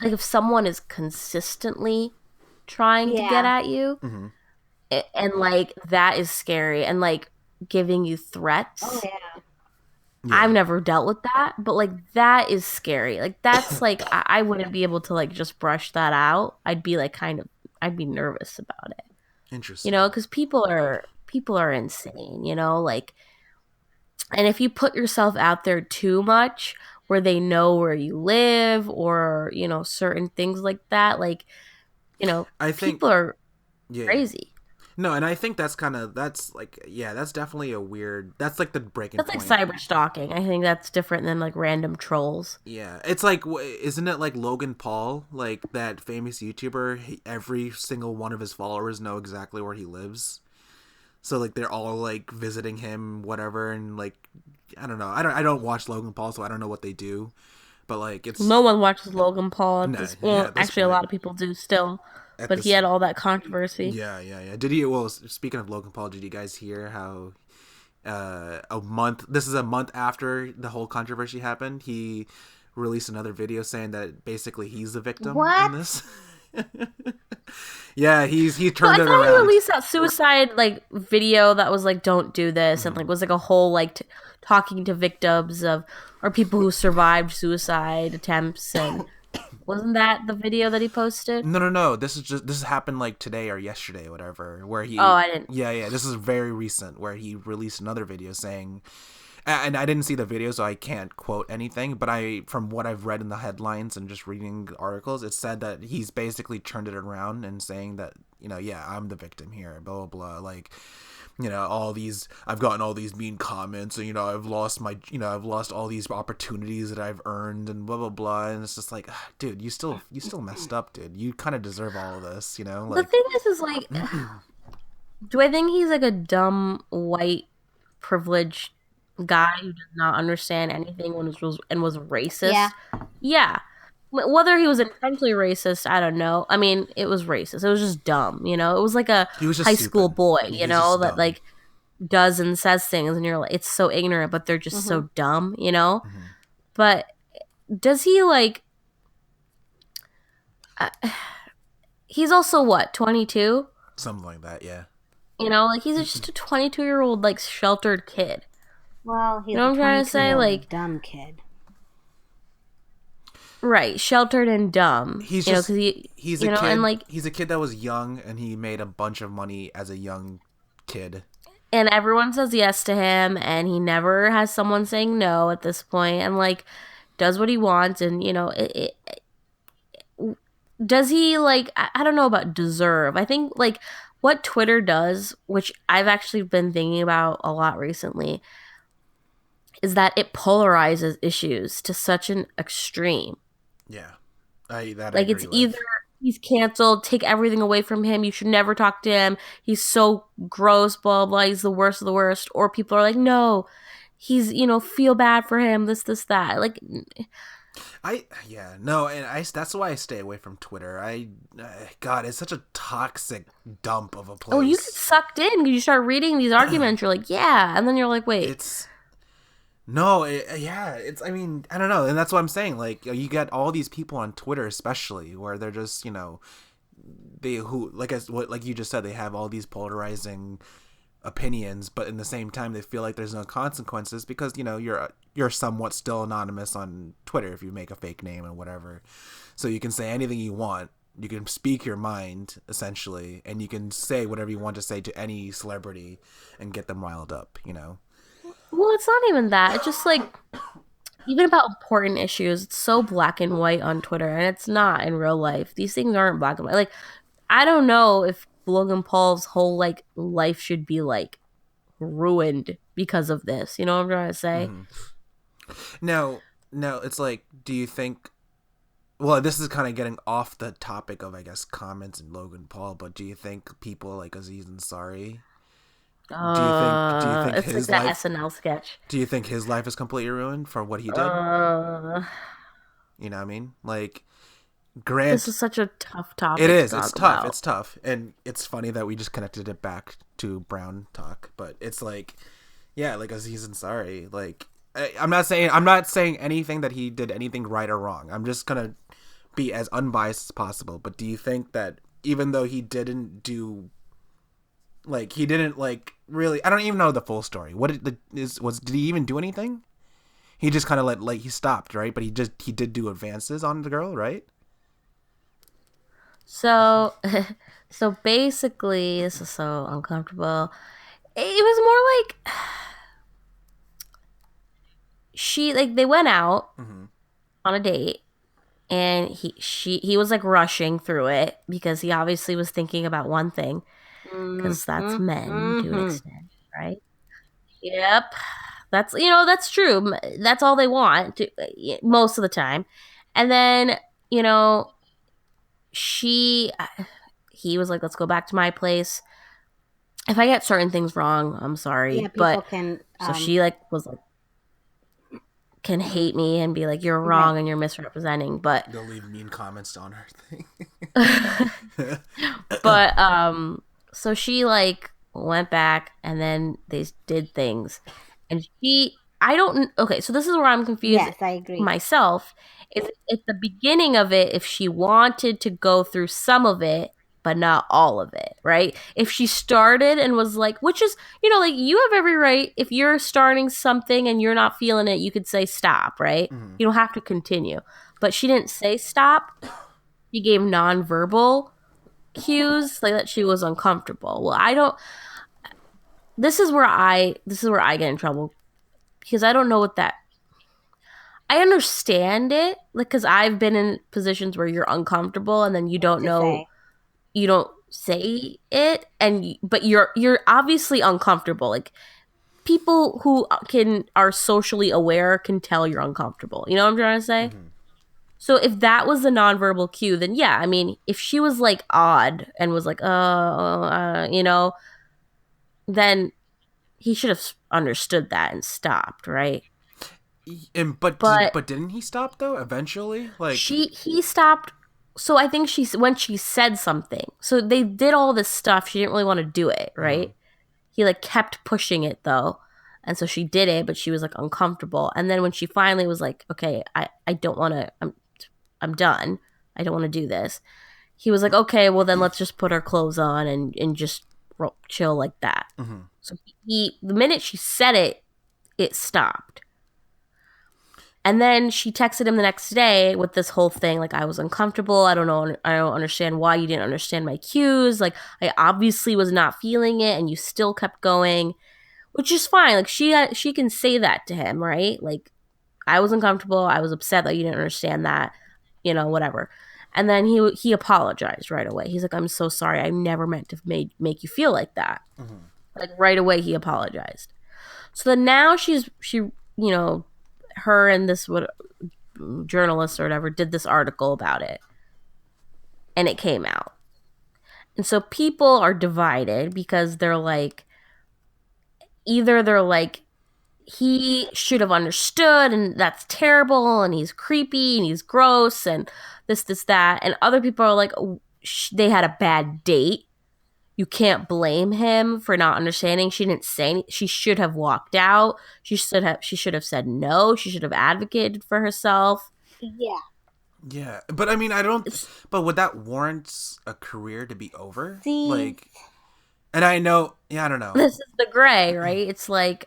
[SPEAKER 3] like if someone is consistently trying to get
[SPEAKER 2] Yeah.
[SPEAKER 3] at you,
[SPEAKER 1] Mm-hmm.
[SPEAKER 3] and like that is scary, and like giving you
[SPEAKER 2] Oh
[SPEAKER 3] threats.
[SPEAKER 2] yeah.
[SPEAKER 3] I've
[SPEAKER 1] Yeah.
[SPEAKER 3] never dealt with that, but like that is scary. Like that's like I wouldn't be able to like just brush that out. I'd be like I'd be nervous about it.
[SPEAKER 1] Interesting.
[SPEAKER 3] Because people are insane, like, and if you put yourself out there too much where they know where you live or, certain things like that, like,
[SPEAKER 1] I think,
[SPEAKER 3] people are
[SPEAKER 1] yeah.
[SPEAKER 3] crazy.
[SPEAKER 1] No, and I think that's like, yeah, that's definitely that's like the breaking
[SPEAKER 3] That's like
[SPEAKER 1] point.
[SPEAKER 3] cyber stalking. I think that's different than like random trolls.
[SPEAKER 1] Yeah, it's like, isn't it like Logan Paul, like that famous YouTuber? Every single one of his followers know exactly where he lives, so like they're all like visiting him, whatever, and like I don't know, I don't watch Logan Paul, so I don't know what they do, but like it's
[SPEAKER 3] No one watches Logan Paul at
[SPEAKER 1] no,
[SPEAKER 3] this.
[SPEAKER 1] yeah,
[SPEAKER 3] Well,
[SPEAKER 1] at this
[SPEAKER 3] actually, a
[SPEAKER 1] point,
[SPEAKER 3] lot of people do still,
[SPEAKER 1] at
[SPEAKER 3] but he
[SPEAKER 1] this,
[SPEAKER 3] had all that controversy.
[SPEAKER 1] yeah, yeah, yeah. Did you? Well, speaking of Logan Paul, did you guys hear how a month? This is a month after the whole controversy happened. He released another video saying that basically he's the victim in
[SPEAKER 2] What?
[SPEAKER 1] this. Yeah, he
[SPEAKER 3] But
[SPEAKER 1] turned
[SPEAKER 3] I
[SPEAKER 1] it
[SPEAKER 3] thought he
[SPEAKER 1] around.
[SPEAKER 3] released that suicide like video that was like "Don't do this" and
[SPEAKER 1] Mhm.
[SPEAKER 3] like was like a whole like talking to victims of or people who survived suicide attempts and wasn't that the video that he posted?
[SPEAKER 1] No, no, no. This happened like today or yesterday, or whatever. Where
[SPEAKER 3] Oh,
[SPEAKER 1] he,
[SPEAKER 3] I didn't.
[SPEAKER 1] yeah, yeah. This is very recent. Where he released another video saying, and I didn't see the video, so I can't quote anything. But from what I've read in the headlines and just reading articles, it said that he's basically turned it around and saying that yeah, I'm the victim here, blah blah blah. Like, all these, I've gotten all these mean comments, and I've lost all these opportunities that I've earned, and blah blah blah. And it's just like, dude, you still messed up, dude. You kind of deserve all of this,
[SPEAKER 3] The
[SPEAKER 1] like.
[SPEAKER 3] thing is like, do I think he's like a dumb white privileged guy who does not understand anything and was
[SPEAKER 2] Yeah.
[SPEAKER 3] racist? Yeah. Whether he was intentionally racist, I don't know. I mean, it was racist. It was just dumb, you know. It was like a
[SPEAKER 1] He was just
[SPEAKER 3] high school
[SPEAKER 1] stupid.
[SPEAKER 3] boy, you
[SPEAKER 1] He's
[SPEAKER 3] know,
[SPEAKER 1] just
[SPEAKER 3] that
[SPEAKER 1] dumb.
[SPEAKER 3] like does and says things, and you're like, it's so ignorant, but they're just
[SPEAKER 2] Mm-hmm.
[SPEAKER 3] so dumb, you know.
[SPEAKER 1] Hmm.
[SPEAKER 3] But does he like? Uh, he's also what 22.
[SPEAKER 1] Something like that, yeah.
[SPEAKER 3] You know, like he's just a 22-year-old like sheltered kid.
[SPEAKER 2] Well,
[SPEAKER 3] You
[SPEAKER 2] he's
[SPEAKER 3] know
[SPEAKER 2] a
[SPEAKER 3] what I'm trying to say?
[SPEAKER 2] 22-year-old
[SPEAKER 3] Like,
[SPEAKER 2] dumb kid.
[SPEAKER 3] right, sheltered and dumb.
[SPEAKER 1] He's
[SPEAKER 3] You know,
[SPEAKER 1] just
[SPEAKER 3] because he,
[SPEAKER 1] he's a
[SPEAKER 3] you know, and
[SPEAKER 1] kid.
[SPEAKER 3] like,
[SPEAKER 1] He's a kid that was young, and he made a bunch of money as a young kid.
[SPEAKER 3] and everyone says yes to him, and he never has someone saying no at this point, and like, does what he wants, and you know, does he like? I don't know about deserve. I think like what Twitter does, which I've actually been thinking about a lot recently, is that it polarizes issues to such an extreme.
[SPEAKER 1] Yeah, I
[SPEAKER 3] Like it's
[SPEAKER 1] agree
[SPEAKER 3] either
[SPEAKER 1] with.
[SPEAKER 3] he's canceled, take everything away from him, you should never talk to him, he's so gross, blah blah, he's the worst of the worst, or people are like, no, he's feel bad for him, this that. Like,
[SPEAKER 1] Yeah, no, and that's why I stay away from Twitter. God, it's such a toxic dump of a
[SPEAKER 3] oh, you get
[SPEAKER 1] place.
[SPEAKER 3] sucked in because you start reading these arguments, you're like, yeah, and then you're like, wait.
[SPEAKER 1] It's no, yeah, it's. I mean, I don't know, and that's what I'm saying. Like, you get all these people on Twitter, especially, where they're just, they who like you just said, they have all these polarizing opinions, but in the same time they feel like there's no consequences because you're somewhat still anonymous on Twitter if you make a fake name and whatever, so you can say anything you want, you can speak your mind essentially, and you can say whatever you want to say to any celebrity and get them riled up.
[SPEAKER 3] Well, it's not even that, it's just like even about important issues, it's so black and white on Twitter, and it's not in real life. These things aren't black and white. Like, I don't know if Logan Paul's whole like life should be like ruined because of this. You know what I'm trying to say?
[SPEAKER 1] Hmm. Now it's like, do you think, well, this is kind of getting off the topic of, I guess, comments and Logan Paul, but do you think people like Aziz Ansari, do you think
[SPEAKER 3] It's like
[SPEAKER 1] his
[SPEAKER 3] that
[SPEAKER 1] life
[SPEAKER 3] SNL sketch.
[SPEAKER 1] do you think his life is completely ruined for what he did?
[SPEAKER 3] Uh,
[SPEAKER 1] You know what I mean? Like,
[SPEAKER 3] this
[SPEAKER 1] Grant,
[SPEAKER 3] is such a tough
[SPEAKER 1] it
[SPEAKER 3] topic to
[SPEAKER 1] is. It's
[SPEAKER 3] talk
[SPEAKER 1] tough.
[SPEAKER 3] about.
[SPEAKER 1] It's tough, and it's funny that we just connected it back to Brown talk. But it's like, yeah, like Aziz Ansari. Like, I'm not saying anything that he did anything right or wrong. I'm just gonna be as unbiased as possible. But do you think that even though he didn't do, like, he didn't like really, I don't even know the full story. What did he even do anything? He just kind of like he stopped, right? But he did do advances on the girl, right?
[SPEAKER 3] So, so basically, this is so uncomfortable. It was more like she like they went out
[SPEAKER 1] Mm-hmm.
[SPEAKER 3] on a date, and he was like rushing through it because he obviously was thinking about one thing, because that's men to an
[SPEAKER 2] Mm-hmm.
[SPEAKER 3] extent, right? Yep, that's true. That's all they want most of the time. And then you know she he was like, let's go back to my place. If I get certain things wrong, I'm
[SPEAKER 2] Yeah,
[SPEAKER 3] sorry,
[SPEAKER 2] people
[SPEAKER 3] but
[SPEAKER 2] can.
[SPEAKER 3] so she like was like can hate me and be like, you're
[SPEAKER 2] Right.
[SPEAKER 3] wrong and you're misrepresenting, but
[SPEAKER 1] They'll leave mean comments on her thing.
[SPEAKER 3] but so she like went back, and then they did things, and I don't. Okay, so this is where I'm confused
[SPEAKER 2] Yes, I agree.
[SPEAKER 3] myself. Is at the beginning of it, if she wanted to go through some of it, but not all of it, right? If she started and was like, which is, like you have every right. If you're starting something and you're not feeling it, you could say stop, right?
[SPEAKER 1] Mhm.
[SPEAKER 3] You don't have to continue. But she didn't say stop. She gave nonverbal cues like that she was uncomfortable. Well, I don't. This is where I get in trouble because I don't know what that. I understand it, like, because I've been in positions where you're uncomfortable and then you
[SPEAKER 2] What
[SPEAKER 3] don't
[SPEAKER 2] to
[SPEAKER 3] know,
[SPEAKER 2] say?
[SPEAKER 3] you don't say it, but you're obviously uncomfortable. Like people who are socially aware can tell you're uncomfortable. You know what I'm trying to say?
[SPEAKER 1] Mhm.
[SPEAKER 3] So if that was the nonverbal cue, then yeah, I mean, if she was like odd and was like, then he should have understood that and stopped, right?
[SPEAKER 1] And but
[SPEAKER 3] But
[SPEAKER 1] didn't he stop though eventually? Like,
[SPEAKER 3] he stopped. So I think when she said something, so they did all this stuff, she didn't really want to do it,
[SPEAKER 1] mhm.
[SPEAKER 3] right? He like kept pushing it though, and so she did it, but she was like uncomfortable. And then when she finally was like, okay, I don't want to, I'm done, I don't want to do this, he was like, okay, well then let's just put our clothes on and just chill like that.
[SPEAKER 1] Mhm.
[SPEAKER 3] So the minute she said it, it stopped. And then she texted him the next day with this whole thing like, I was uncomfortable. I don't know. I don't understand why you didn't understand my cues. Like, I obviously was not feeling it and you still kept going, which is fine. Like, she can say that to him, right? Like, I was uncomfortable. I was upset that you didn't understand that, whatever. And then he apologized right away. He's like, I'm so sorry. I never meant to make you feel like that.
[SPEAKER 1] Mhm.
[SPEAKER 3] Like, right away, he apologized. So then now she, her and this what journalist or whatever did this article about it, and it came out. And so people are divided because they're like he should have understood and that's terrible and he's creepy and he's gross and this that, and other people are like, oh, they had a bad date. You can't blame him for not understanding. She didn't say she should have walked out. She should have said no. She should have advocated for herself.
[SPEAKER 2] Yeah.
[SPEAKER 1] Yeah, but I mean, I don't.
[SPEAKER 3] It's,
[SPEAKER 1] But would that warrant a career to be over?
[SPEAKER 2] See,
[SPEAKER 1] Like, and I know, yeah, I don't know.
[SPEAKER 3] this is the gray, right? It's like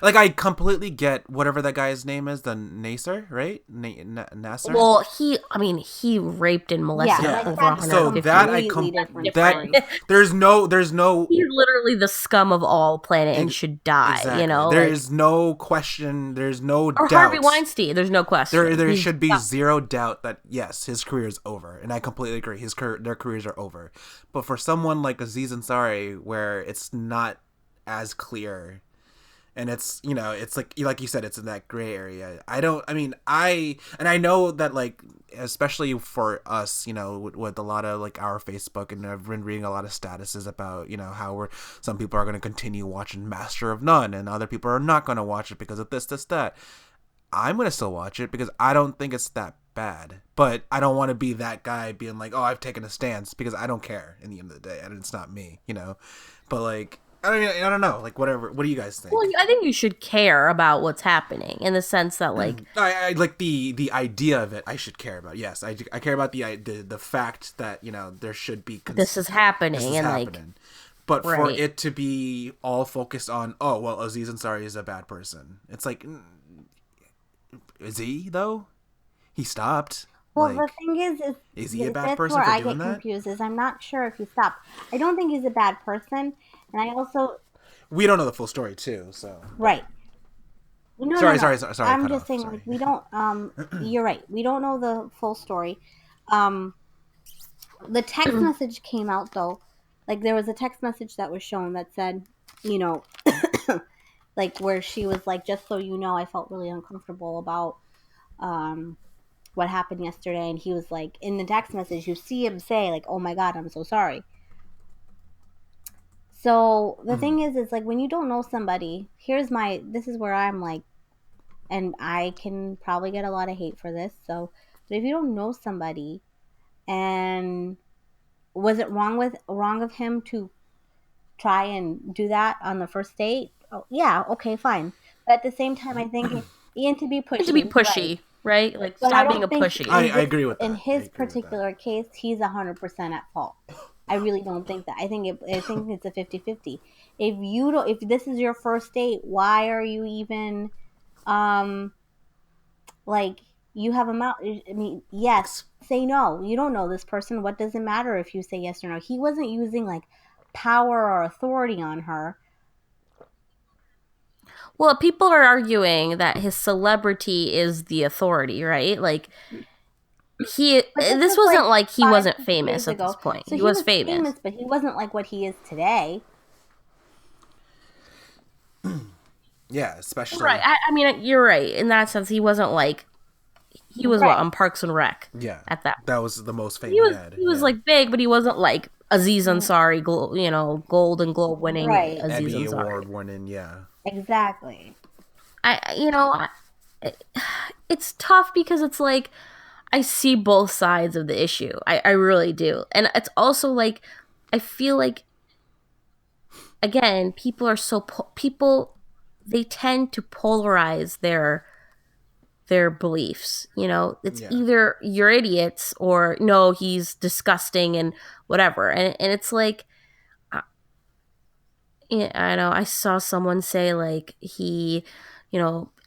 [SPEAKER 1] Like, I completely get whatever that guy's name is, the Nasser, right? Nasser.
[SPEAKER 3] well, he raped and
[SPEAKER 2] yeah,
[SPEAKER 3] molested
[SPEAKER 1] Yeah.
[SPEAKER 2] like
[SPEAKER 3] over
[SPEAKER 2] that's a
[SPEAKER 3] 150
[SPEAKER 1] So that I
[SPEAKER 2] completely
[SPEAKER 1] com
[SPEAKER 2] different
[SPEAKER 1] that
[SPEAKER 3] different.
[SPEAKER 2] story.
[SPEAKER 1] there's no
[SPEAKER 3] He's literally the scum of all planet and
[SPEAKER 1] in,
[SPEAKER 3] should die.
[SPEAKER 1] exactly. There
[SPEAKER 3] Like,
[SPEAKER 1] is no question. There's no
[SPEAKER 3] or Harvey
[SPEAKER 1] doubt.
[SPEAKER 3] Weinstein. There's no question.
[SPEAKER 1] There
[SPEAKER 3] He's
[SPEAKER 1] should be zero doubt that yes, his career is over, and I completely agree. Their careers are over. But for someone like Aziz Ansari, where it's not as clear, and it's like you said, it's in that gray area. I know that, like, especially for us, with a lot of like our Facebook, and I've been reading a lot of statuses about how some people are going to continue watching Master of None, and other people are not going to watch it because of this that. I'm gonna still watch it because I don't think it's that bad. But I don't want to be that guy being like, "Oh, I've taken a stance," because I don't care. In the end of the day, and it's not me. But like, I don't know. Like, whatever. What do you guys
[SPEAKER 3] well,
[SPEAKER 1] think?
[SPEAKER 3] I think you should care about what's happening in the sense that like
[SPEAKER 1] I like the idea of it. I should care about. Yes, I care about the fact that there should be
[SPEAKER 3] this is
[SPEAKER 1] this
[SPEAKER 3] happening
[SPEAKER 1] is
[SPEAKER 3] and like
[SPEAKER 1] happening. But for
[SPEAKER 3] right.
[SPEAKER 1] it to be all focused on, oh well, Aziz Ansari is a bad person. It's like, is he though? He stopped.
[SPEAKER 2] Well, the
[SPEAKER 1] Like,
[SPEAKER 2] thing
[SPEAKER 1] is he a bad
[SPEAKER 2] that's
[SPEAKER 1] person
[SPEAKER 2] where
[SPEAKER 1] for
[SPEAKER 2] I
[SPEAKER 1] doing
[SPEAKER 2] get
[SPEAKER 1] that?
[SPEAKER 2] confused. Is I'm not sure if he stopped. I don't think he's a bad person, and I also
[SPEAKER 1] We don't know the full story too. So,
[SPEAKER 2] right. No, no,
[SPEAKER 1] sorry,
[SPEAKER 2] no.
[SPEAKER 1] sorry,
[SPEAKER 2] I'm
[SPEAKER 1] cut
[SPEAKER 2] just
[SPEAKER 1] off.
[SPEAKER 2] saying, like,
[SPEAKER 1] Sorry.
[SPEAKER 2] we don't. You're right. We don't know the full story. Um, the text message came out though. Like, there was a text message that was shown that said, you know, like where she was like, just so you know, I felt really uncomfortable about um what happened yesterday, and he was like, in the text message, you see him say like, "Oh my God, I'm so sorry." So the
[SPEAKER 1] Mhm.
[SPEAKER 2] thing is like when you don't know somebody, this is where I'm like, and I can probably get a lot of hate for this. So, but if you don't know somebody, and was it wrong of him to try and do that on the first date? Oh, yeah, okay, fine. But at the same time, I think Ian to be
[SPEAKER 3] To be
[SPEAKER 2] pushy, right?
[SPEAKER 3] pushy, right? Like
[SPEAKER 2] But I
[SPEAKER 3] stop being a
[SPEAKER 2] don't think
[SPEAKER 3] pushy.
[SPEAKER 1] I,
[SPEAKER 2] in
[SPEAKER 1] I
[SPEAKER 2] this
[SPEAKER 1] agree with
[SPEAKER 2] in
[SPEAKER 1] that. I
[SPEAKER 2] his
[SPEAKER 1] agree with that.
[SPEAKER 2] particular case, he's 100% at fault. I really don't think that. I think it's a 50-50. If you don't, if this is your first date, why are you even um like you have a mouth? I mean, yes,
[SPEAKER 1] Ex-
[SPEAKER 2] say no. You don't know this person. What does it matter if you say yes or no? He wasn't using like power or authority on her.
[SPEAKER 3] Well, people are arguing that his celebrity is the authority, right? Like
[SPEAKER 2] But this
[SPEAKER 3] this
[SPEAKER 2] was like
[SPEAKER 3] wasn't like he
[SPEAKER 2] five,
[SPEAKER 3] wasn't
[SPEAKER 2] 6 years
[SPEAKER 3] famous at this
[SPEAKER 2] ago.
[SPEAKER 3] point.
[SPEAKER 2] So
[SPEAKER 3] He
[SPEAKER 2] he
[SPEAKER 3] was
[SPEAKER 2] was
[SPEAKER 3] famous.
[SPEAKER 2] famous, but he wasn't like what he is today.
[SPEAKER 1] yeah,
[SPEAKER 3] Right.
[SPEAKER 1] especially.
[SPEAKER 3] I mean, you're right. In that sense, he wasn't like he was what
[SPEAKER 2] Right.
[SPEAKER 3] on Parks and Rec
[SPEAKER 1] Yeah,
[SPEAKER 3] at that.
[SPEAKER 1] that was the most fame
[SPEAKER 3] He
[SPEAKER 1] he
[SPEAKER 3] was
[SPEAKER 1] had.
[SPEAKER 3] he was
[SPEAKER 1] Yeah,
[SPEAKER 3] like big, but he wasn't like Aziz
[SPEAKER 2] Mm,
[SPEAKER 3] Ansari, Golden Globe winning
[SPEAKER 2] right.
[SPEAKER 3] Aziz
[SPEAKER 1] Emmy
[SPEAKER 3] Ansari.
[SPEAKER 1] award winning. Yeah,
[SPEAKER 2] Exactly.
[SPEAKER 3] I you know, it's tough because it's like I see both sides of the issue. I really do. And it's also like I feel like again, people they tend to polarize their beliefs. You know, it's
[SPEAKER 1] yeah.
[SPEAKER 3] either you're idiots or no, he's disgusting and whatever. And it's like yeah, I know. I saw someone say like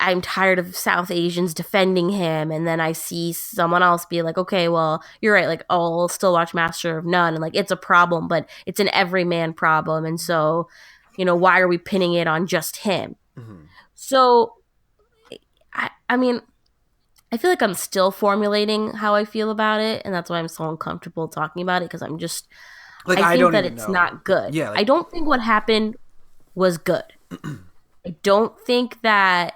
[SPEAKER 3] I'm tired of South Asians defending him, and then I see someone else be like, okay, well, you're right. Like, oh, I'll still watch Master of None, and like it's a problem, but it's an everyman problem, and so, why are we pinning it on just him?
[SPEAKER 1] Hmm.
[SPEAKER 3] So, I mean, I feel like I'm still formulating how I feel about it, and that's why I'm so uncomfortable talking about it because
[SPEAKER 1] Like
[SPEAKER 3] I
[SPEAKER 1] I
[SPEAKER 3] think
[SPEAKER 1] don't
[SPEAKER 3] that
[SPEAKER 1] even
[SPEAKER 3] it's
[SPEAKER 1] know.
[SPEAKER 3] not good.
[SPEAKER 1] Yeah,
[SPEAKER 3] I
[SPEAKER 1] like
[SPEAKER 3] don't think what happened was good. I don't think that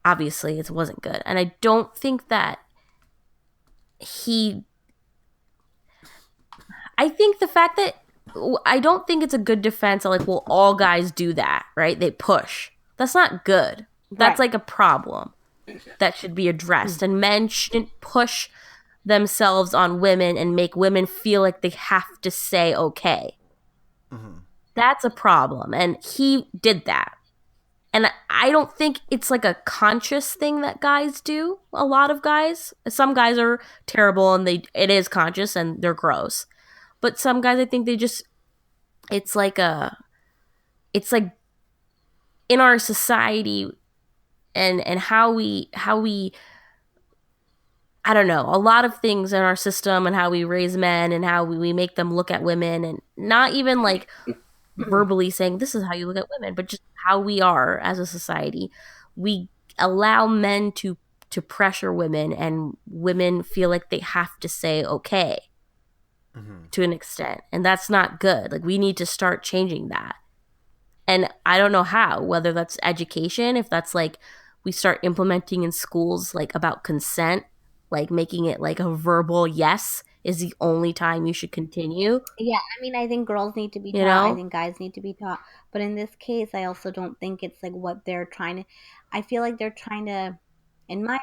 [SPEAKER 3] obviously it wasn't good. And I don't think that he I think the fact that I don't think it's a good defense of like, well, all guys do that, right? They push. That's not good. That's
[SPEAKER 2] Right.
[SPEAKER 3] like a problem that should be addressed. And men shouldn't push themselves on women and make women feel like they have to say okay.
[SPEAKER 1] mhm.
[SPEAKER 3] That's a problem. And he did that. And I don't think it's like a conscious thing that guys do. A lot of guys, some guys are terrible and it is conscious and they're gross. But some guys, I think they just it's like a it's like in our society and how we I don't know, a lot of things in our system and how we raise men and how we make them look at women and not even like verbally saying this is how you look at women, but just how we are as a society. We allow men to pressure women and women feel like they have to say okay
[SPEAKER 1] Mhm.
[SPEAKER 3] to an extent. And that's not good. Like we need to start changing that. And I don't know how, whether that's education, if that's like we start implementing in schools like about consent, like making it like a verbal yes is the only time you should continue,
[SPEAKER 2] Yeah, I mean, I think girls need to be
[SPEAKER 3] you
[SPEAKER 2] taught. I
[SPEAKER 3] know?
[SPEAKER 2] think guys need to be taught. But in this case, I also don't think it's like what they're trying to. I feel like they're trying to, in my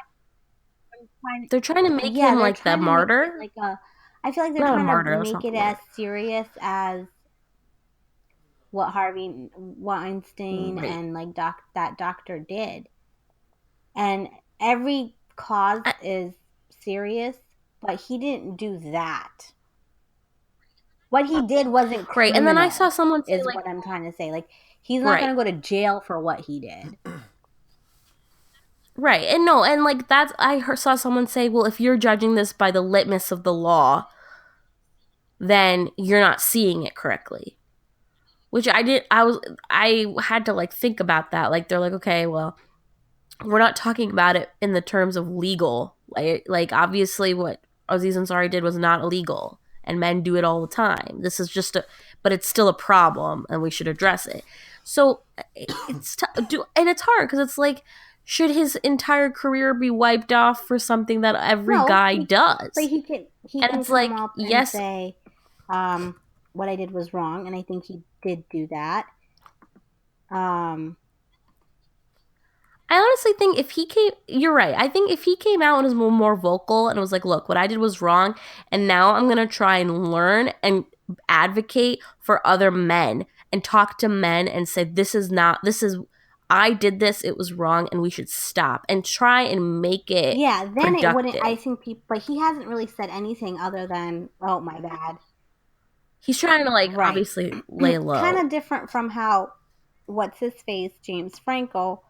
[SPEAKER 2] trying,
[SPEAKER 3] They're trying to make
[SPEAKER 2] yeah,
[SPEAKER 3] him
[SPEAKER 2] they're
[SPEAKER 3] like the
[SPEAKER 2] trying to make it
[SPEAKER 3] martyr.
[SPEAKER 2] like a. I feel like they're
[SPEAKER 3] Not a
[SPEAKER 2] trying to
[SPEAKER 3] martyr, that's
[SPEAKER 2] make
[SPEAKER 3] not
[SPEAKER 2] it
[SPEAKER 3] the
[SPEAKER 2] as
[SPEAKER 3] word.
[SPEAKER 2] serious as what Harvey Weinstein
[SPEAKER 3] Right.
[SPEAKER 2] and like that doctor did. And every cause
[SPEAKER 3] I,
[SPEAKER 2] is serious, but he didn't do that. What he did wasn't
[SPEAKER 3] right. And then I saw
[SPEAKER 2] criminal,
[SPEAKER 3] someone say
[SPEAKER 2] is
[SPEAKER 3] like
[SPEAKER 2] what I'm trying to say. Like, he's not
[SPEAKER 3] right.
[SPEAKER 2] going to go to jail for what he did.
[SPEAKER 3] Right. And no, and like that's saw someone say, well, if you're judging this by the litmus of the law, then you're not seeing it correctly. Which I had to like think about that. Like they're like, okay, well, we're not talking about it in the terms of legal. Like obviously what Aziz Ansari did was not illegal and men do it all the time. This is just but it's still a problem and we should address it. So and it's hard because it's like should his entire career be wiped off for something that every
[SPEAKER 2] No,
[SPEAKER 3] guy
[SPEAKER 2] but
[SPEAKER 3] does?
[SPEAKER 2] he
[SPEAKER 3] And
[SPEAKER 2] can
[SPEAKER 3] it's
[SPEAKER 2] come
[SPEAKER 3] like,
[SPEAKER 2] up and
[SPEAKER 3] yes,
[SPEAKER 2] say, what I did was wrong, and I think he did do that. Um,
[SPEAKER 3] I honestly think if he came, you're right. I think if he came out and was more vocal and was like, look, what I did was wrong. And now I'm going to try and learn and advocate for other men and talk to men and say, this is not, this is, I did this, it was wrong, and we should stop and try and make it
[SPEAKER 2] Yeah, then it wouldn't.
[SPEAKER 3] productive.
[SPEAKER 2] I think people, but he hasn't really said anything other than, "Oh, my bad."
[SPEAKER 3] He's trying to like
[SPEAKER 2] Right.
[SPEAKER 3] obviously lay
[SPEAKER 2] Kind
[SPEAKER 3] low.
[SPEAKER 2] of different from how what's his face, James Franco.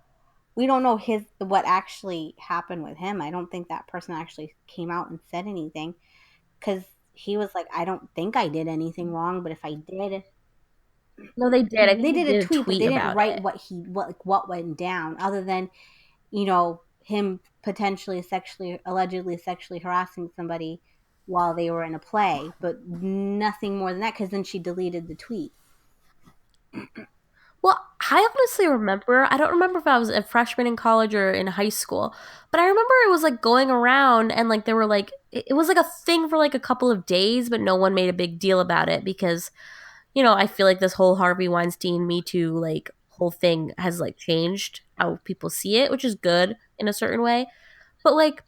[SPEAKER 2] We don't know his what actually happened with him. I don't think that person actually came out and said anything because he was like, "I don't think I did anything wrong, but if I did."
[SPEAKER 3] No, they did. I think
[SPEAKER 2] They
[SPEAKER 3] they
[SPEAKER 2] did a
[SPEAKER 3] did a
[SPEAKER 2] tweet, but
[SPEAKER 3] tweet
[SPEAKER 2] they didn't
[SPEAKER 3] about
[SPEAKER 2] write
[SPEAKER 3] it.
[SPEAKER 2] what went down, other than him potentially allegedly sexually harassing somebody while they were in a play, but nothing more than that. Because then she deleted the tweet.
[SPEAKER 3] Well, I honestly remember, I don't remember if I was a freshman in college or in high school, but I remember it was like going around and like there were like, it was like a thing for like a couple of days, but no one made a big deal about it because, I feel like this whole Harvey Weinstein Me Too like whole thing has like changed how people see it, which is good in a certain way. But like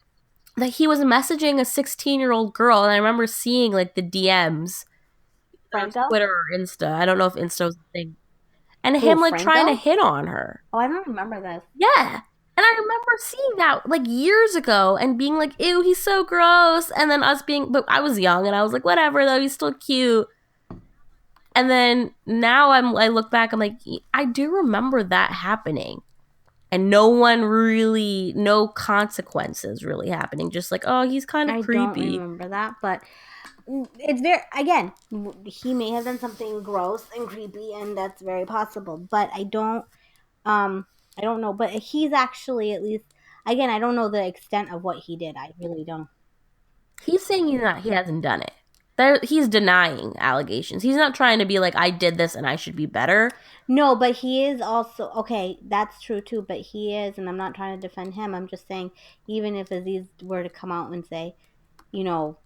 [SPEAKER 3] that he was messaging a 16-year-old girl, and I remember seeing like the DMs on
[SPEAKER 2] Franco?
[SPEAKER 3] Twitter or Insta. I don't know if Insta was a thing. And
[SPEAKER 2] Who,
[SPEAKER 3] him like trying to
[SPEAKER 2] Franco?
[SPEAKER 3] hit on her.
[SPEAKER 2] Oh, I don't remember this.
[SPEAKER 3] Yeah. And I remember seeing that like years ago and being like, ew, he's so gross. And then us being, but I was young and I was like, whatever, though, he's still cute. And then now I look back, I'm like, I do remember that happening. And no consequences really happening. Just like, oh, he's kind of
[SPEAKER 2] I don't
[SPEAKER 3] creepy.
[SPEAKER 2] remember that, but it's very, again, he may have done something gross and creepy, and that's very possible. But I don't know. But he's actually, at least, again, I don't know the extent of what he did. I really don't.
[SPEAKER 3] He's saying he hasn't done it. He's denying allegations. He's not trying to be like, I did this and I should be better.
[SPEAKER 2] No, but he is also, okay, that's true too, but he is, and I'm not trying to defend him. I'm just saying, even if Aziz were to come out and say, you know,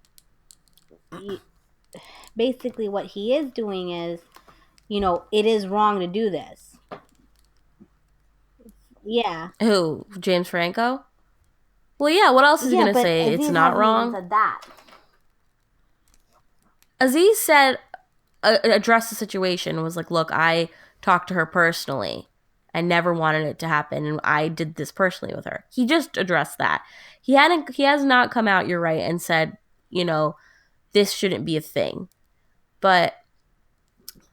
[SPEAKER 2] basically what he is doing is, it is wrong to do this. Yeah.
[SPEAKER 3] Who? James Franco? Well, yeah, what else is he
[SPEAKER 2] Yeah,
[SPEAKER 3] going to
[SPEAKER 2] but
[SPEAKER 3] say? It's
[SPEAKER 2] Aziz
[SPEAKER 3] not
[SPEAKER 2] hasn't even
[SPEAKER 3] wrong?
[SPEAKER 2] said that.
[SPEAKER 3] Aziz said, addressed the situation and was like, look, I talked to her personally. I never wanted it to happen, and I did this personally with her. He just addressed that. He has not come out, you're right, and said, this shouldn't be a thing. But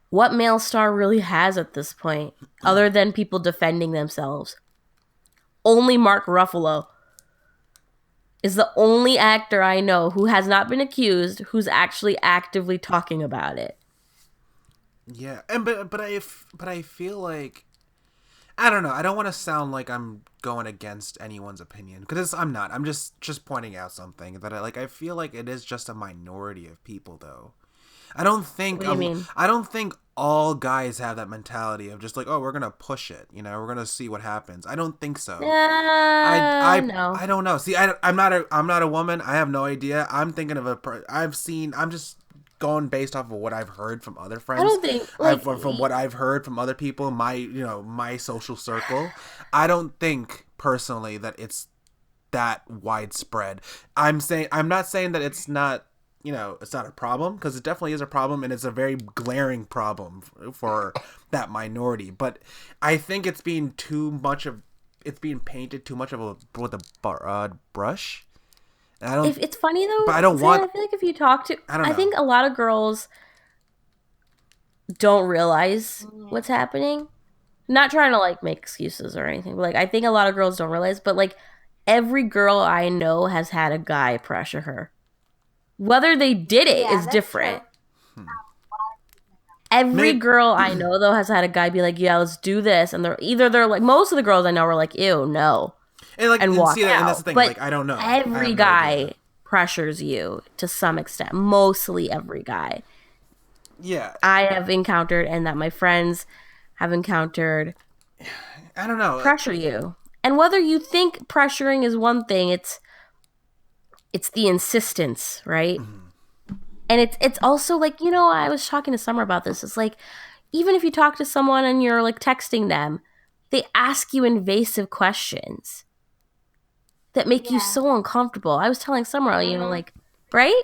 [SPEAKER 3] what male star really has at this point, other than people defending themselves? Only Mark Ruffalo is the only actor I know who has not been accused who's actually actively talking about it.
[SPEAKER 1] Yeah, and but I feel like I don't know. I don't want to sound like I'm going against anyone's opinion because I'm not. I'm just pointing out something that I feel like it is just a minority of people though.
[SPEAKER 3] What do you mean?
[SPEAKER 1] I don't think all guys have that mentality of just like, oh, we're gonna push it, we're gonna see what happens. I don't think so.
[SPEAKER 3] No.
[SPEAKER 1] I don't know. See, I'm not a woman. I have no idea. I'm thinking of I'm just going based off of what I've heard from other friends.
[SPEAKER 3] I don't think like
[SPEAKER 1] from what I've heard from other people, my social circle. I don't think personally that it's that widespread. I'm not saying that it's not it's not a problem, because it definitely is a problem, and it's a very glaring problem for that minority. But I think it's being painted too much of a with a broad brush. And I don't.
[SPEAKER 3] if it's funny though,
[SPEAKER 1] But I don't
[SPEAKER 3] Sam,
[SPEAKER 1] want.
[SPEAKER 3] I feel like if you talk to,
[SPEAKER 1] I don't
[SPEAKER 3] I
[SPEAKER 1] know.
[SPEAKER 3] think a lot of girls don't realize what's happening. Not trying to like make excuses or anything, but like I think a lot of girls don't realize. But like every girl I know has had a guy pressure her. Whether they did it
[SPEAKER 2] Yeah,
[SPEAKER 3] is
[SPEAKER 2] that's
[SPEAKER 3] different.
[SPEAKER 2] true.
[SPEAKER 3] Every
[SPEAKER 1] Maybe,
[SPEAKER 3] girl I know though has had a guy be like, "Yeah, let's do this," and they're like, most of the girls I know are like, "Ew, no," and walk
[SPEAKER 1] see that, and that's
[SPEAKER 3] out.
[SPEAKER 1] the thing.
[SPEAKER 3] But
[SPEAKER 1] Like, I don't know. I
[SPEAKER 3] every
[SPEAKER 1] have no idea.
[SPEAKER 3] guy pressures you to some extent. Mostly every guy
[SPEAKER 1] Yeah,
[SPEAKER 3] I have encountered, and that my friends have encountered,
[SPEAKER 1] I don't know.
[SPEAKER 3] pressure you. And whether you think pressuring is one thing, it's the insistence, right? And it's also like, I was talking to Summer about this. It's like, even if you talk to someone and you're like texting them, they ask you invasive questions that make you
[SPEAKER 2] Yeah.
[SPEAKER 3] so uncomfortable. I was telling Summer, like, right?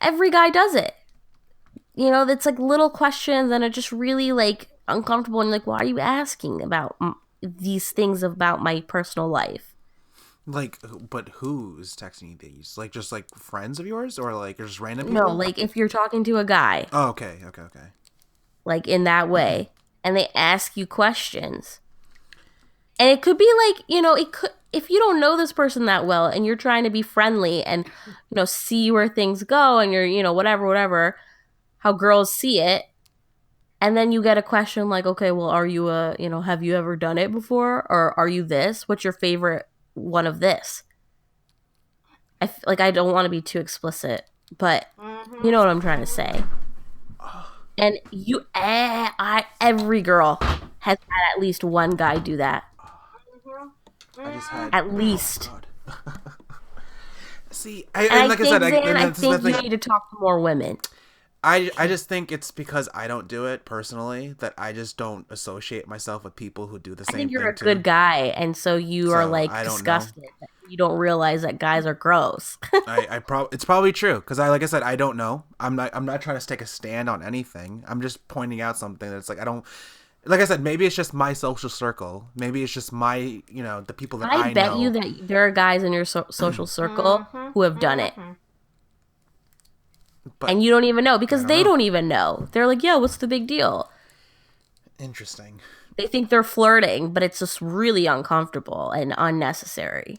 [SPEAKER 3] Every guy does it. It's like little questions, and it just really like uncomfortable and like, why are you asking about these things about my personal life?
[SPEAKER 1] Like, but who's texting you these? Like, just like friends of yours, or like just random
[SPEAKER 3] No,
[SPEAKER 1] people?
[SPEAKER 3] like if you're talking to a guy,
[SPEAKER 1] Oh, okay, okay, okay.
[SPEAKER 3] like in that way, and they ask you questions. And it could be like, it could, if you don't know this person that well and you're trying to be friendly and, see where things go and you're, whatever, how girls see it. And then you get a question like, okay, well, are you have you ever done it before? Or are you this? What's your favorite one of this? I don't want to be too explicit, but you know what I'm trying to say. And every girl has had at least one guy do that.
[SPEAKER 1] I just had
[SPEAKER 3] At least.
[SPEAKER 1] Oh, God. See,
[SPEAKER 3] I think you need to talk to more women.
[SPEAKER 1] I just think it's because I don't do it personally that I just don't associate myself with people who do the same thing. I think
[SPEAKER 3] you're a good guy, and so you are like disgusted. You don't realize that guys are gross.
[SPEAKER 1] It's probably true because like I said, I don't know. I'm not trying to take a stand on anything. I'm just pointing out something that's like I don't. Like I said, maybe it's just my social circle. Maybe it's just my, the people that I know.
[SPEAKER 3] I bet you that there are guys in your social circle who have done it. But and you don't even know because they don't even know. They're like, yeah, what's the big deal?
[SPEAKER 1] Interesting.
[SPEAKER 3] They think they're flirting, but it's just really uncomfortable and unnecessary.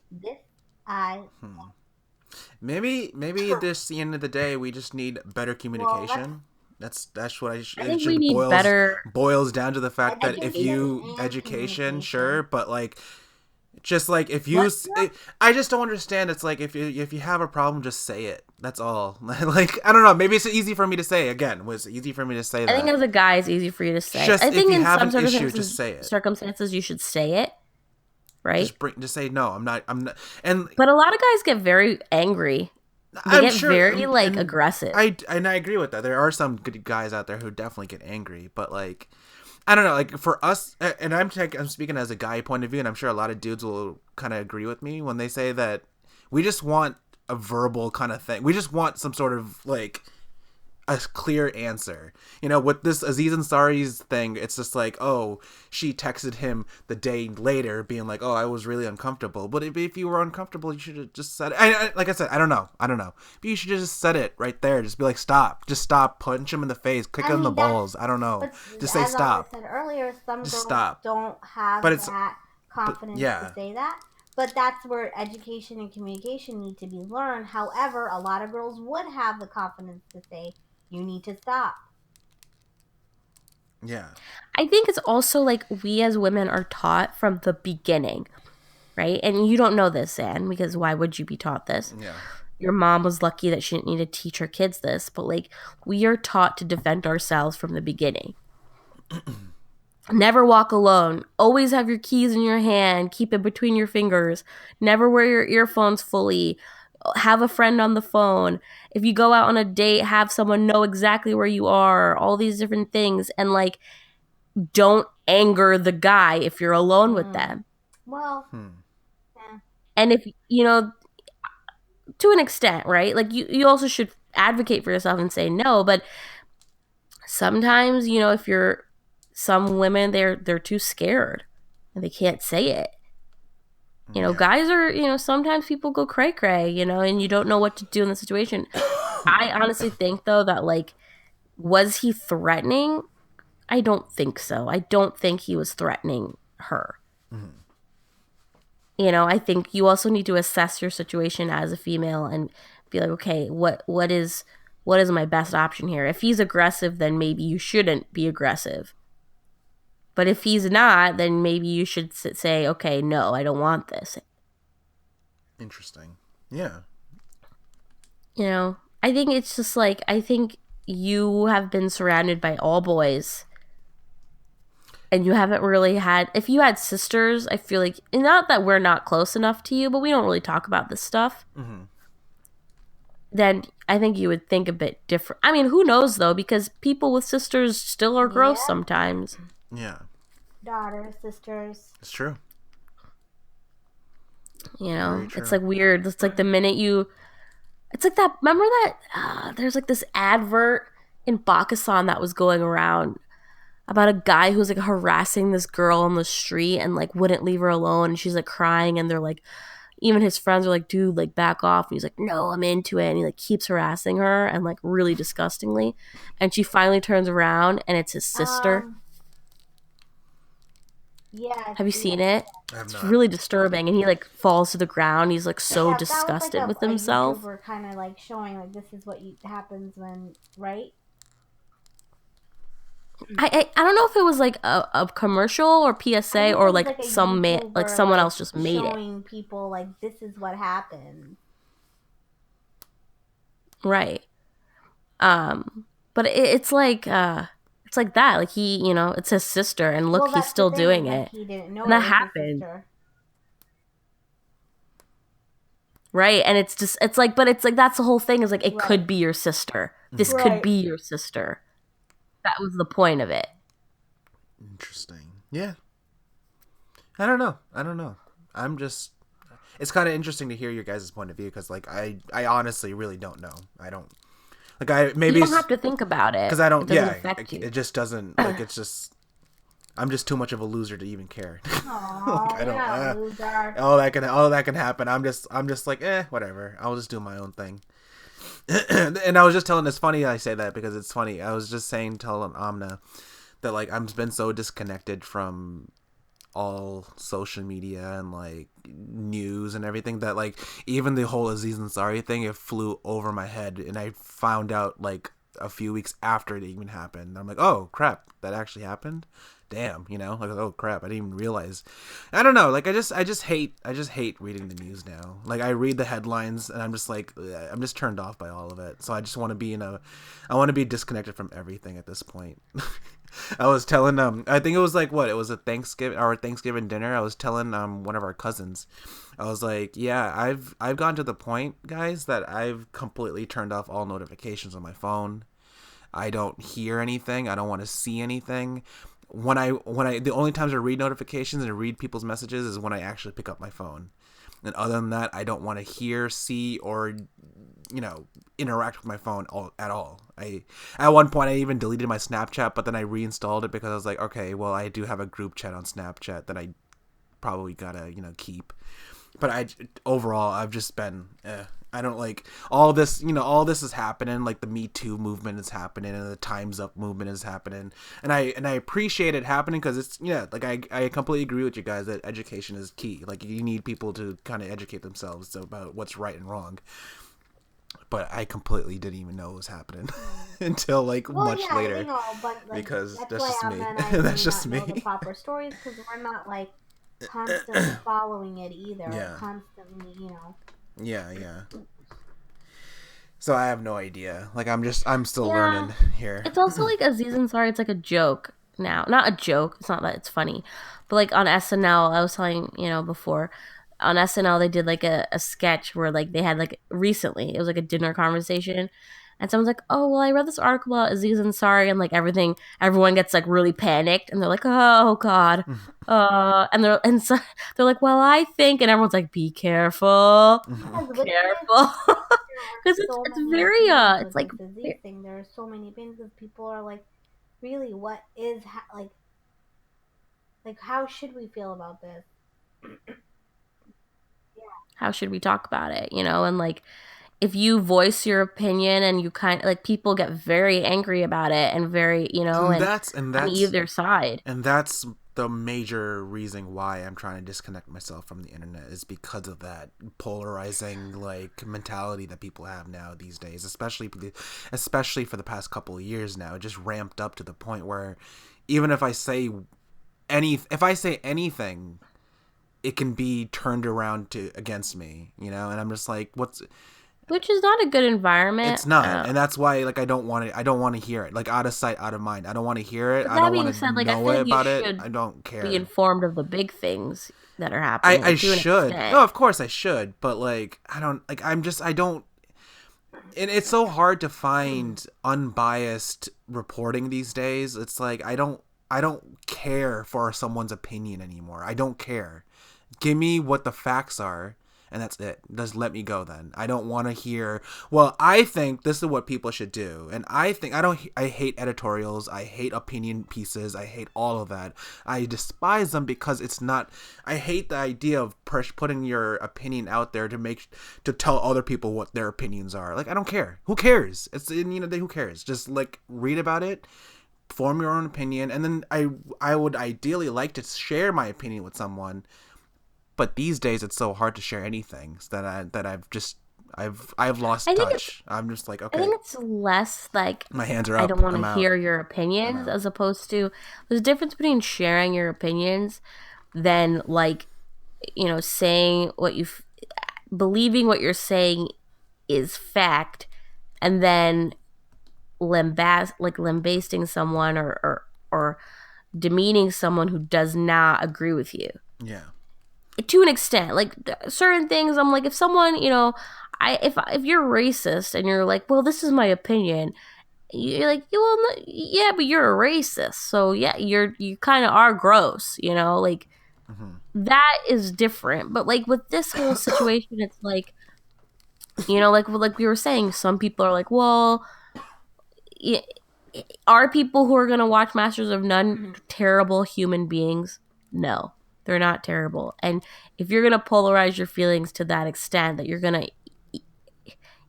[SPEAKER 1] Maybe at the end of the day, we just need better communication. That's what I
[SPEAKER 3] think we need better.
[SPEAKER 1] Boils down to the fact that if you education, sure, but like, just like if you, I just don't understand. It's like if you have a problem, just say it. That's all. Like I don't know. Maybe it's easy for me to say. Again, it was easy for me to say that.
[SPEAKER 3] I think as a guy, it's easy for you to say.
[SPEAKER 1] Just
[SPEAKER 3] I think
[SPEAKER 1] if you
[SPEAKER 3] in
[SPEAKER 1] have
[SPEAKER 3] some
[SPEAKER 1] an issue, just say it.
[SPEAKER 3] Circumstances, you should say it. Right.
[SPEAKER 1] Just say no. I'm not.
[SPEAKER 3] But a lot of guys get very angry. They get very aggressive.
[SPEAKER 1] I agree with that. There are some good guys out there who definitely get angry, but like, I don't know. Like for us, and I'm speaking as a guy point of view, and I'm sure a lot of dudes will kind of agree with me when they say that we just want a verbal kind of thing. We just want some sort of like a clear answer. With this Aziz Ansari's thing, it's just like, oh, she texted him the day later being like, oh, I was really uncomfortable. But if you were uncomfortable, you should have just said it. Like I said, I don't know. But you should just said it right there. Just be like, stop. Just stop. Punch him in the face. Kick him in the balls. I don't know. Just say stop.
[SPEAKER 2] As I said earlier, some
[SPEAKER 1] just
[SPEAKER 2] girls don't have that confidence to say that. But that's where education and communication need to be learned. However, a lot of girls would have the confidence to say, you need to stop.
[SPEAKER 1] Yeah.
[SPEAKER 3] I think it's also like we as women are taught from the beginning, right? And you don't know this, Anne, because why would you be taught this?
[SPEAKER 1] Yeah.
[SPEAKER 3] Your mom was lucky that she didn't need to teach her kids this, but like we are taught to defend ourselves from the beginning. Never walk alone. Always have your keys in your hand. Keep it between your fingers. Never wear your earphones fully. Have a friend on the phone. If you go out on a date, have someone know exactly where you are. All these different things. And like, don't anger the guy if you're alone with them.
[SPEAKER 2] Well, yeah.
[SPEAKER 3] And if, to an extent, right? Like you also should advocate for yourself and say no. But sometimes, if you're some women, they're too scared and they can't say it. Guys are, sometimes people go cray-cray, and you don't know what to do in the situation. I honestly think, though, that, like, was he threatening? I don't think so. I don't think he was threatening her. Mm-hmm. I think you also need to assess your situation as a female and be like, okay, what is my best option here? If he's aggressive, then maybe you shouldn't be aggressive. But if he's not, then maybe you should say, okay, no, I don't want this.
[SPEAKER 1] Interesting. Yeah.
[SPEAKER 3] I think it's just like, I think you have been surrounded by all boys. And you haven't really had, if you had sisters, I feel like, not that we're not close enough to you, but we don't really talk about this stuff. Mm-hmm. Then I think you would think a bit different. I mean, who knows, though, because people with sisters still are gross sometimes.
[SPEAKER 1] Yeah.
[SPEAKER 2] Daughters, sisters.
[SPEAKER 1] It's true.
[SPEAKER 3] It's like weird. It's like the minute it's like that. Remember that? There's like this advert in Bakistan that was going around about a guy who's like harassing this girl on the street and like wouldn't leave her alone, and she's like crying, and they're like, even his friends are like, dude, like back off. And he's like, no, I'm into it. And he like keeps harassing her and like really disgustingly. And she finally turns around and it's his sister.
[SPEAKER 2] Yeah.
[SPEAKER 3] Have you seen it?
[SPEAKER 1] I have
[SPEAKER 3] It's
[SPEAKER 1] not.
[SPEAKER 3] really disturbing. And he like falls to the ground. He's like so
[SPEAKER 2] Yeah, that was
[SPEAKER 3] disgusted
[SPEAKER 2] like
[SPEAKER 3] with
[SPEAKER 2] a
[SPEAKER 3] himself.
[SPEAKER 2] YouTuber kind of like showing like this is what happens when, right?
[SPEAKER 3] I don't know if it was like a commercial or
[SPEAKER 2] I
[SPEAKER 3] PSA
[SPEAKER 2] think
[SPEAKER 3] or
[SPEAKER 2] it was
[SPEAKER 3] like
[SPEAKER 2] like a
[SPEAKER 3] some man, like
[SPEAKER 2] YouTuber,
[SPEAKER 3] someone
[SPEAKER 2] like,
[SPEAKER 3] else just made it.
[SPEAKER 2] showing people like this is what happens.
[SPEAKER 3] Right. But it's like that. Like he, you know, it's his sister, and look,
[SPEAKER 2] Well,
[SPEAKER 3] he's
[SPEAKER 2] that's the
[SPEAKER 3] still
[SPEAKER 2] thing,
[SPEAKER 3] doing
[SPEAKER 2] like,
[SPEAKER 3] it.
[SPEAKER 2] he didn't know
[SPEAKER 3] And
[SPEAKER 2] it
[SPEAKER 3] that
[SPEAKER 2] was his
[SPEAKER 3] happened.
[SPEAKER 2] sister.
[SPEAKER 3] Right, and it's just it's like, but it's like that's the whole thing, is like it
[SPEAKER 2] Right.
[SPEAKER 3] could be your sister. This
[SPEAKER 2] Right.
[SPEAKER 3] could be your sister. That was the point of it.
[SPEAKER 1] Interesting. Yeah. I don't know. I'm just. It's kind of interesting to hear your guys' point of view because, like, I honestly really don't know. I don't. Like, I maybe
[SPEAKER 3] You don't have to think about it
[SPEAKER 1] because I don't.
[SPEAKER 3] It doesn't
[SPEAKER 1] Yeah,
[SPEAKER 3] affect you.
[SPEAKER 1] it just doesn't. Like, it's just. I'm just too much of a loser to even care.
[SPEAKER 2] Aww,
[SPEAKER 1] I don't.
[SPEAKER 2] you're not a loser.
[SPEAKER 1] All that can happen. I'm just like, whatever. I'll just do my own thing. And I was just telling. It's funny I say that because it's funny. I was just telling Amna that like I've been so disconnected from all social media and like news and everything that like even the whole Aziz Ansari thing, it flew over my head, and I found out like a few weeks after it even happened. I'm like, oh crap, that actually happened. Damn, you know, like, oh crap, I didn't even realize. I don't know, like I just hate reading the news now. Like I read the headlines and I'm just like, ugh, I'm just turned off by all of it. So I just want to be I want to be disconnected from everything at this point. I was telling I think it was like what, it was a Thanksgiving dinner. I was telling one of our cousins, I was like, yeah, I've gotten to the point, guys, that I've completely turned off all notifications on my phone. I don't hear anything. I don't want to see anything. When I the only times I read notifications and read people's messages is when I actually pick up my phone. And other than that, I don't want to hear, see, or interact with my phone at all. At one point I even deleted my Snapchat, but then I reinstalled it because I was like, okay, well I do have a group chat on Snapchat that I probably gotta keep. But overall I've just been I don't like all this. All this is happening. Like the Me Too movement is happening, and the Time's Up movement is happening, and I appreciate it happening because it's like I completely agree with you guys that education is key. Like you need people to kind of educate themselves about what's right and wrong. But I completely didn't even know it was happening until like much later.
[SPEAKER 2] But like,
[SPEAKER 1] because that's
[SPEAKER 2] why
[SPEAKER 1] just me.
[SPEAKER 2] and I
[SPEAKER 1] That's
[SPEAKER 2] may
[SPEAKER 1] just
[SPEAKER 2] not know
[SPEAKER 1] me.
[SPEAKER 2] the proper stories because we're not like constantly following it either.
[SPEAKER 1] Yeah.
[SPEAKER 2] Constantly,
[SPEAKER 1] Yeah. So I have no idea. Like I'm still learning here.
[SPEAKER 3] It's also like Aziz Ansari. It's like a joke now. Not a joke. It's not that it's funny, but like on SNL, I was telling before. On SNL, they did like a sketch where like they had like recently it was like a dinner conversation, and someone's like, "Oh well, I read this article about Aziz Ansari," and like everyone gets like really panicked, and they're like, "Oh God," so they're like, "Well, I think," and everyone's like, "Be careful, careful," because it's very it's like
[SPEAKER 2] disease thing. There are so many opinions because people are like, really, what is like how should we feel about this?
[SPEAKER 3] How should we talk about it? And like if you voice your opinion and you kind of like people get very angry about it and very and
[SPEAKER 1] that's
[SPEAKER 3] on either side.
[SPEAKER 1] And that's the major reason why I'm trying to disconnect myself from the internet is because of that polarizing like mentality that people have now these days, especially for the past couple of years now. It just ramped up to the point where even if I say anything, it can be turned around against me, and I'm just like,
[SPEAKER 3] which is not a good environment.
[SPEAKER 1] It's not, and that's why like I don't want to hear it. Like out of sight, out of mind. I don't want to hear it.
[SPEAKER 3] But
[SPEAKER 1] I don't want to know about it. I don't care.
[SPEAKER 3] Be informed of the big things that are happening.
[SPEAKER 1] I should. No, of course I should. But like I don't. Like I don't. And it's so hard to find unbiased reporting these days. It's like I don't care for someone's opinion anymore. I don't care. Give me what the facts are, and that's it. Just let me go then. I don't want to hear, well, I think this is what people should do. And I hate editorials. I hate opinion pieces. I hate all of that. I despise them because it's not, I hate the idea of putting your opinion out there to tell other people what their opinions are. Like, I don't care. Who cares? Who cares? Just like read about it, form your own opinion. And then I would ideally like to share my opinion with someone. But these days, it's so hard to share anything I've lost touch. I'm just like, okay.
[SPEAKER 3] I think it's less like
[SPEAKER 1] my hands are up.
[SPEAKER 3] I don't want to hear your opinions, as opposed to there's a difference between sharing your opinions than like, saying believing what you're saying is fact, and then lambasting someone or demeaning someone who does not agree with you.
[SPEAKER 1] Yeah.
[SPEAKER 3] To an extent, like certain things, I'm like, if someone, if you're racist and you're like, well, this is my opinion, you're like, well, no, yeah, but you're a racist, so yeah, you kind of are gross, like that is different. But like with this whole situation, it's like, like we were saying, some people are like, well, are people who are gonna watch Masters of None terrible human beings? No. They're not terrible. And if you're going to polarize your feelings to that extent that you're going to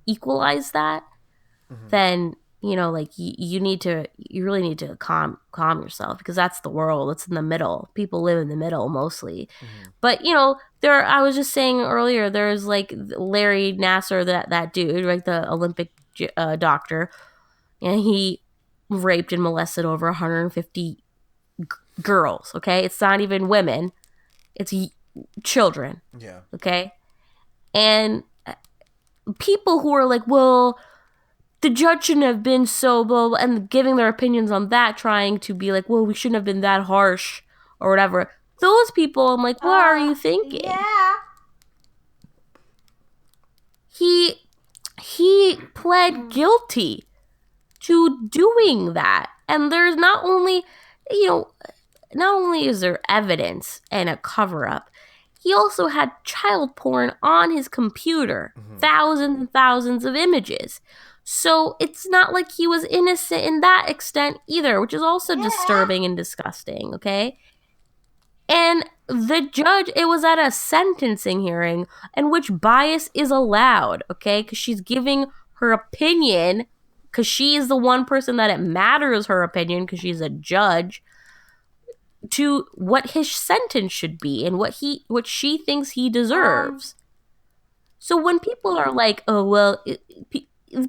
[SPEAKER 3] equalize that, then, you really need to calm yourself, because that's the world. It's in the middle. People live in the middle mostly. But, I was just saying earlier, there's like Larry Nassar, that dude, right? The Olympic doctor. And he raped and molested over 150 girls. Okay. It's not even women. It's children.
[SPEAKER 1] Yeah.
[SPEAKER 3] Okay. And people who are like, well, the judge shouldn't have been so blah, and giving their opinions on that, trying to be like, well, we shouldn't have been that harsh or whatever. Those people, I'm like, what are you thinking?
[SPEAKER 2] Yeah.
[SPEAKER 3] He pled guilty to doing that. And there's not only is there evidence and a cover-up, he also had child porn on his computer, thousands and thousands of images. So it's not like he was innocent in that extent either, which is also disturbing and disgusting, okay? And the judge, it was at a sentencing hearing in which bias is allowed, okay? Because she's giving her opinion, because she is the one person that it matters her opinion, because she's a judge, to what his sentence should be and what she thinks he deserves. So when people are like, oh, well,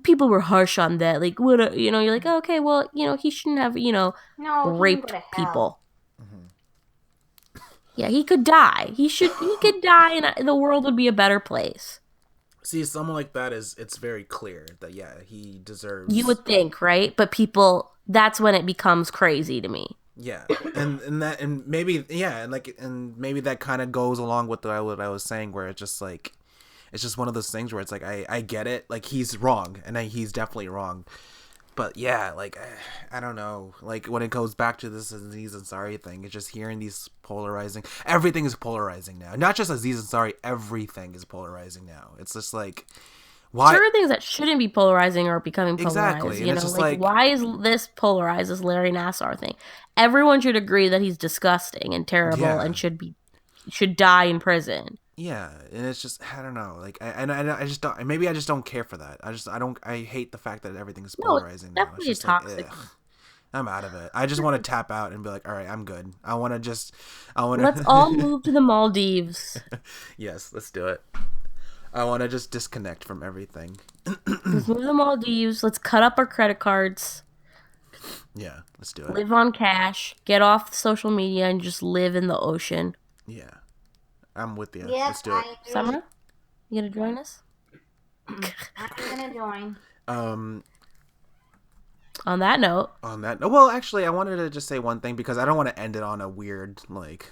[SPEAKER 3] people were harsh on that, like, what, you're like, oh, okay, well, he shouldn't have, raped people. Yeah, he could die. He could die, and the world would be a better place.
[SPEAKER 1] See, someone like that it's very clear that, yeah, he deserves.
[SPEAKER 3] You would think, right? But people, that's when it becomes crazy to me.
[SPEAKER 1] Yeah, and maybe that kind of goes along with what I was saying, where it's just like, it's just one of those things where it's like, I get it, like, he's wrong, and he's definitely wrong, but yeah, like, I don't know, like, when it goes back to this Aziz Ansari thing, it's just hearing these polarizing, everything is polarizing now, not just Aziz Ansari, everything is polarizing now. It's just like, why?
[SPEAKER 3] Certain things that shouldn't be polarizing are becoming polarized.
[SPEAKER 1] Exactly.
[SPEAKER 3] You know, like, why is this polarized, this Larry Nassar thing? Everyone should agree that he's disgusting and terrible and should die in prison.
[SPEAKER 1] Yeah, and it's just, I don't know, like, I just don't, maybe I just don't care for that. I hate the fact that everything is polarizing now. It's just
[SPEAKER 3] toxic.
[SPEAKER 1] Like, I'm out of it. I just want to tap out and be like, all right, I'm good. Let's
[SPEAKER 3] all move to the Maldives.
[SPEAKER 1] Yes, let's do it. I want to just disconnect from everything.
[SPEAKER 3] Let's move to the Maldives. Let's cut up our credit cards.
[SPEAKER 1] Yeah, let's do it.
[SPEAKER 3] Live on cash. Get off social media and just live in the ocean.
[SPEAKER 1] Yeah. I'm with you.
[SPEAKER 2] Yep,
[SPEAKER 1] let's do it.
[SPEAKER 3] Summer, you gonna join us?
[SPEAKER 2] I'm gonna join.
[SPEAKER 3] On that note.
[SPEAKER 1] Well, actually, I wanted to just say one thing, because I don't want to end it on a weird, like,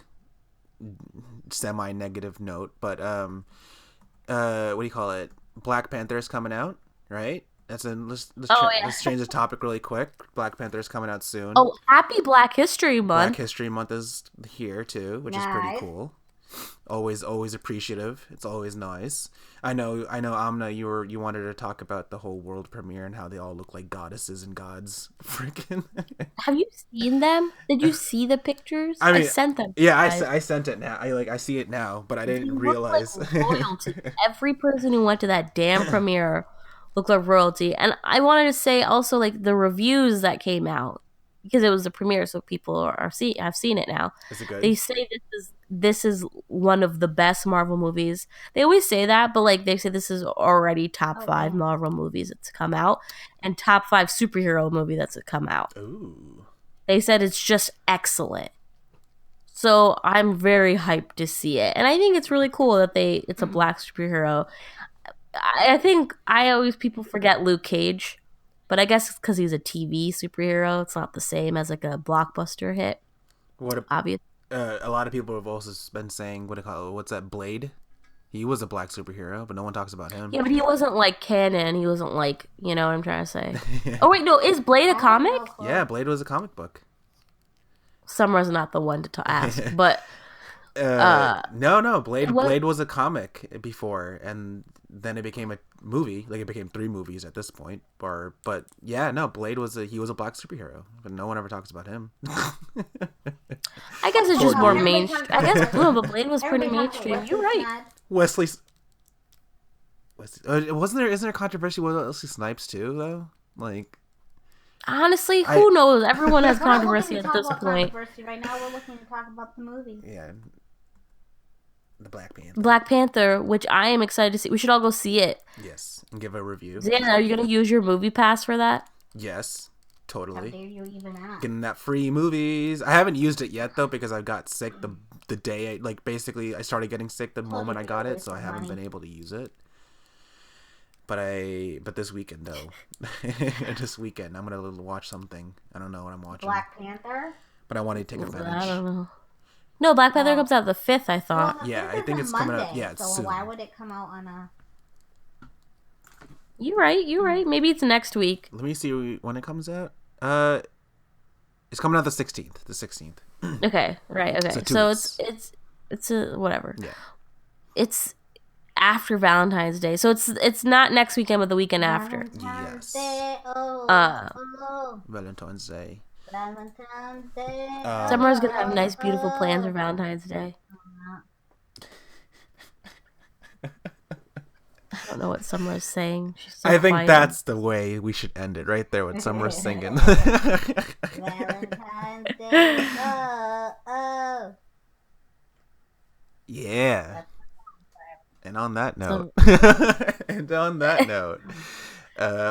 [SPEAKER 1] semi-negative note, but what do you call it? Black Panther is coming out, right? Let's change the topic really quick. Black Panther is coming out soon.
[SPEAKER 3] Oh, happy Black History Month.
[SPEAKER 1] Black History Month is here too, which is pretty cool. Always appreciative. It's always nice. I know, Amna, you wanted to talk about the whole world premiere and how they all look like goddesses and gods. Freaking.
[SPEAKER 3] Have you seen them? Did you see the pictures?
[SPEAKER 1] I mean,
[SPEAKER 3] sent them.
[SPEAKER 1] yeah,
[SPEAKER 3] Guys.
[SPEAKER 1] I sent it now. I see it now, but I
[SPEAKER 3] They
[SPEAKER 1] didn't
[SPEAKER 3] look
[SPEAKER 1] realize.
[SPEAKER 3] like royalty. Every person who went to that damn premiere looked like royalty. And I wanted to say also like the reviews that came out because it was the premiere, so people have seen it now.
[SPEAKER 1] Is it good?
[SPEAKER 3] They say this is one of the best Marvel movies. They always say that, but like they say this is already top 5 Marvel movies that's come out and top 5 superhero movie that's come out.
[SPEAKER 1] Ooh.
[SPEAKER 3] They said it's just excellent. So I'm very hyped to see it. And I think it's really cool that it's a black superhero. I think people forget Luke Cage, but I guess it's because he's a TV superhero. It's not the same as like a blockbuster hit. Obviously.
[SPEAKER 1] A lot of people have also been saying, what's that, Blade? He was a black superhero, but no one talks about him.
[SPEAKER 3] Yeah, but he wasn't like canon. He wasn't like, you know what I'm trying to say. Oh, wait, no, is Blade a comic?
[SPEAKER 1] Yeah, Blade was a comic book.
[SPEAKER 3] Summer's not the one to ask, but...
[SPEAKER 1] no, Blade was a comic before, and then it became a movie. Like, it became 3 movies at this point. But yeah, no, Blade was a black superhero, but no one ever talks about him.
[SPEAKER 3] I guess it's just more mainstream. I guess but Blade was pretty mainstream. You're right.
[SPEAKER 1] Isn't there a controversy with Wesley Snipes too, though? Like,
[SPEAKER 3] honestly, who knows? Everyone has controversy at this point.
[SPEAKER 2] Right now, we're looking to talk about the movie.
[SPEAKER 1] Yeah, the Black Panther.
[SPEAKER 3] Black Panther, which I am excited to see. We should all go see it.
[SPEAKER 1] Yes, and give a review.
[SPEAKER 3] Xana, are you going to use your movie pass for that?
[SPEAKER 1] Yes, totally.
[SPEAKER 2] How dare you even ask?
[SPEAKER 1] Getting that free movies. I haven't used it yet though because I got sick the day basically I started getting sick the moment I got it, so I haven't been able to use it. But this weekend though, I'm gonna watch something. I don't know what I'm watching.
[SPEAKER 2] Black Panther.
[SPEAKER 1] But I want to take advantage.
[SPEAKER 3] I don't know. No, Black Panther comes out the 5th, I thought.
[SPEAKER 2] Well,
[SPEAKER 1] yeah, I think it's coming out. Yeah, it's
[SPEAKER 2] so
[SPEAKER 1] soon.
[SPEAKER 2] why would it come out on a...
[SPEAKER 3] You're right. Maybe it's next week.
[SPEAKER 1] Let me see when it comes out. It's coming out the 16th.
[SPEAKER 3] Okay, right. Okay, so it's a whatever.
[SPEAKER 1] Yeah,
[SPEAKER 3] it's after Valentine's Day, so it's not next weekend, but the weekend after.
[SPEAKER 1] Yes. Valentine's Day.
[SPEAKER 3] Summer's gonna have nice, beautiful plans for Valentine's Day. I don't know what Summer is saying. She's so
[SPEAKER 1] I think
[SPEAKER 3] quiet.
[SPEAKER 1] that's the way we should end it, right there with Summer singing.
[SPEAKER 2] Valentine's Day.
[SPEAKER 1] Yeah. And on that note,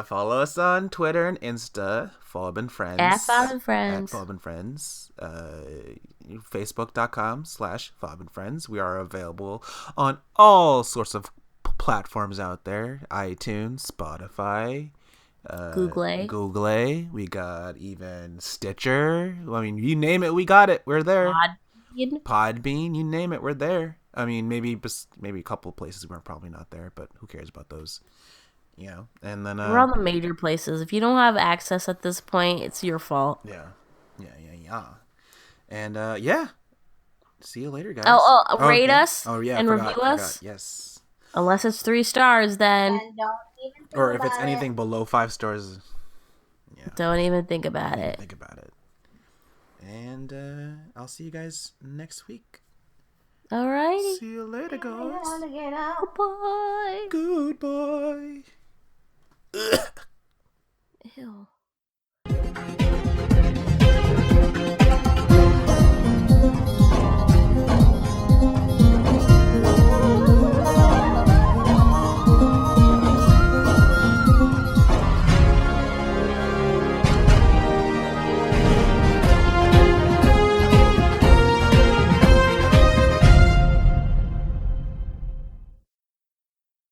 [SPEAKER 1] follow us on Twitter and Insta, Fob and Friends.
[SPEAKER 3] At Fob and Friends.
[SPEAKER 1] At Fob and Friends. Facebook.com/Fob and Friends. We are available on all sorts of platforms out there: iTunes, Spotify, Google. We got even Stitcher. I mean, you name it, we got it. We're there. Podbean, you name it, we're there. I mean, maybe a couple of places we're probably not there, but who cares about those? You know, and then
[SPEAKER 3] we're on the major places. If you don't have access at this point, it's your fault.
[SPEAKER 1] Yeah. And see you later, guys.
[SPEAKER 3] Rate us
[SPEAKER 1] and
[SPEAKER 3] review us.
[SPEAKER 1] Yes.
[SPEAKER 3] Unless it's 3 stars, then.
[SPEAKER 2] And don't even think
[SPEAKER 1] or if it's
[SPEAKER 2] about
[SPEAKER 1] anything below 5 stars. Yeah.
[SPEAKER 3] Don't even think about it.
[SPEAKER 1] Think about it. And I'll see you guys next week.
[SPEAKER 3] Alrighty.
[SPEAKER 1] See you later, guys.
[SPEAKER 3] Goodbye.
[SPEAKER 1] Goodbye.
[SPEAKER 3] Ew.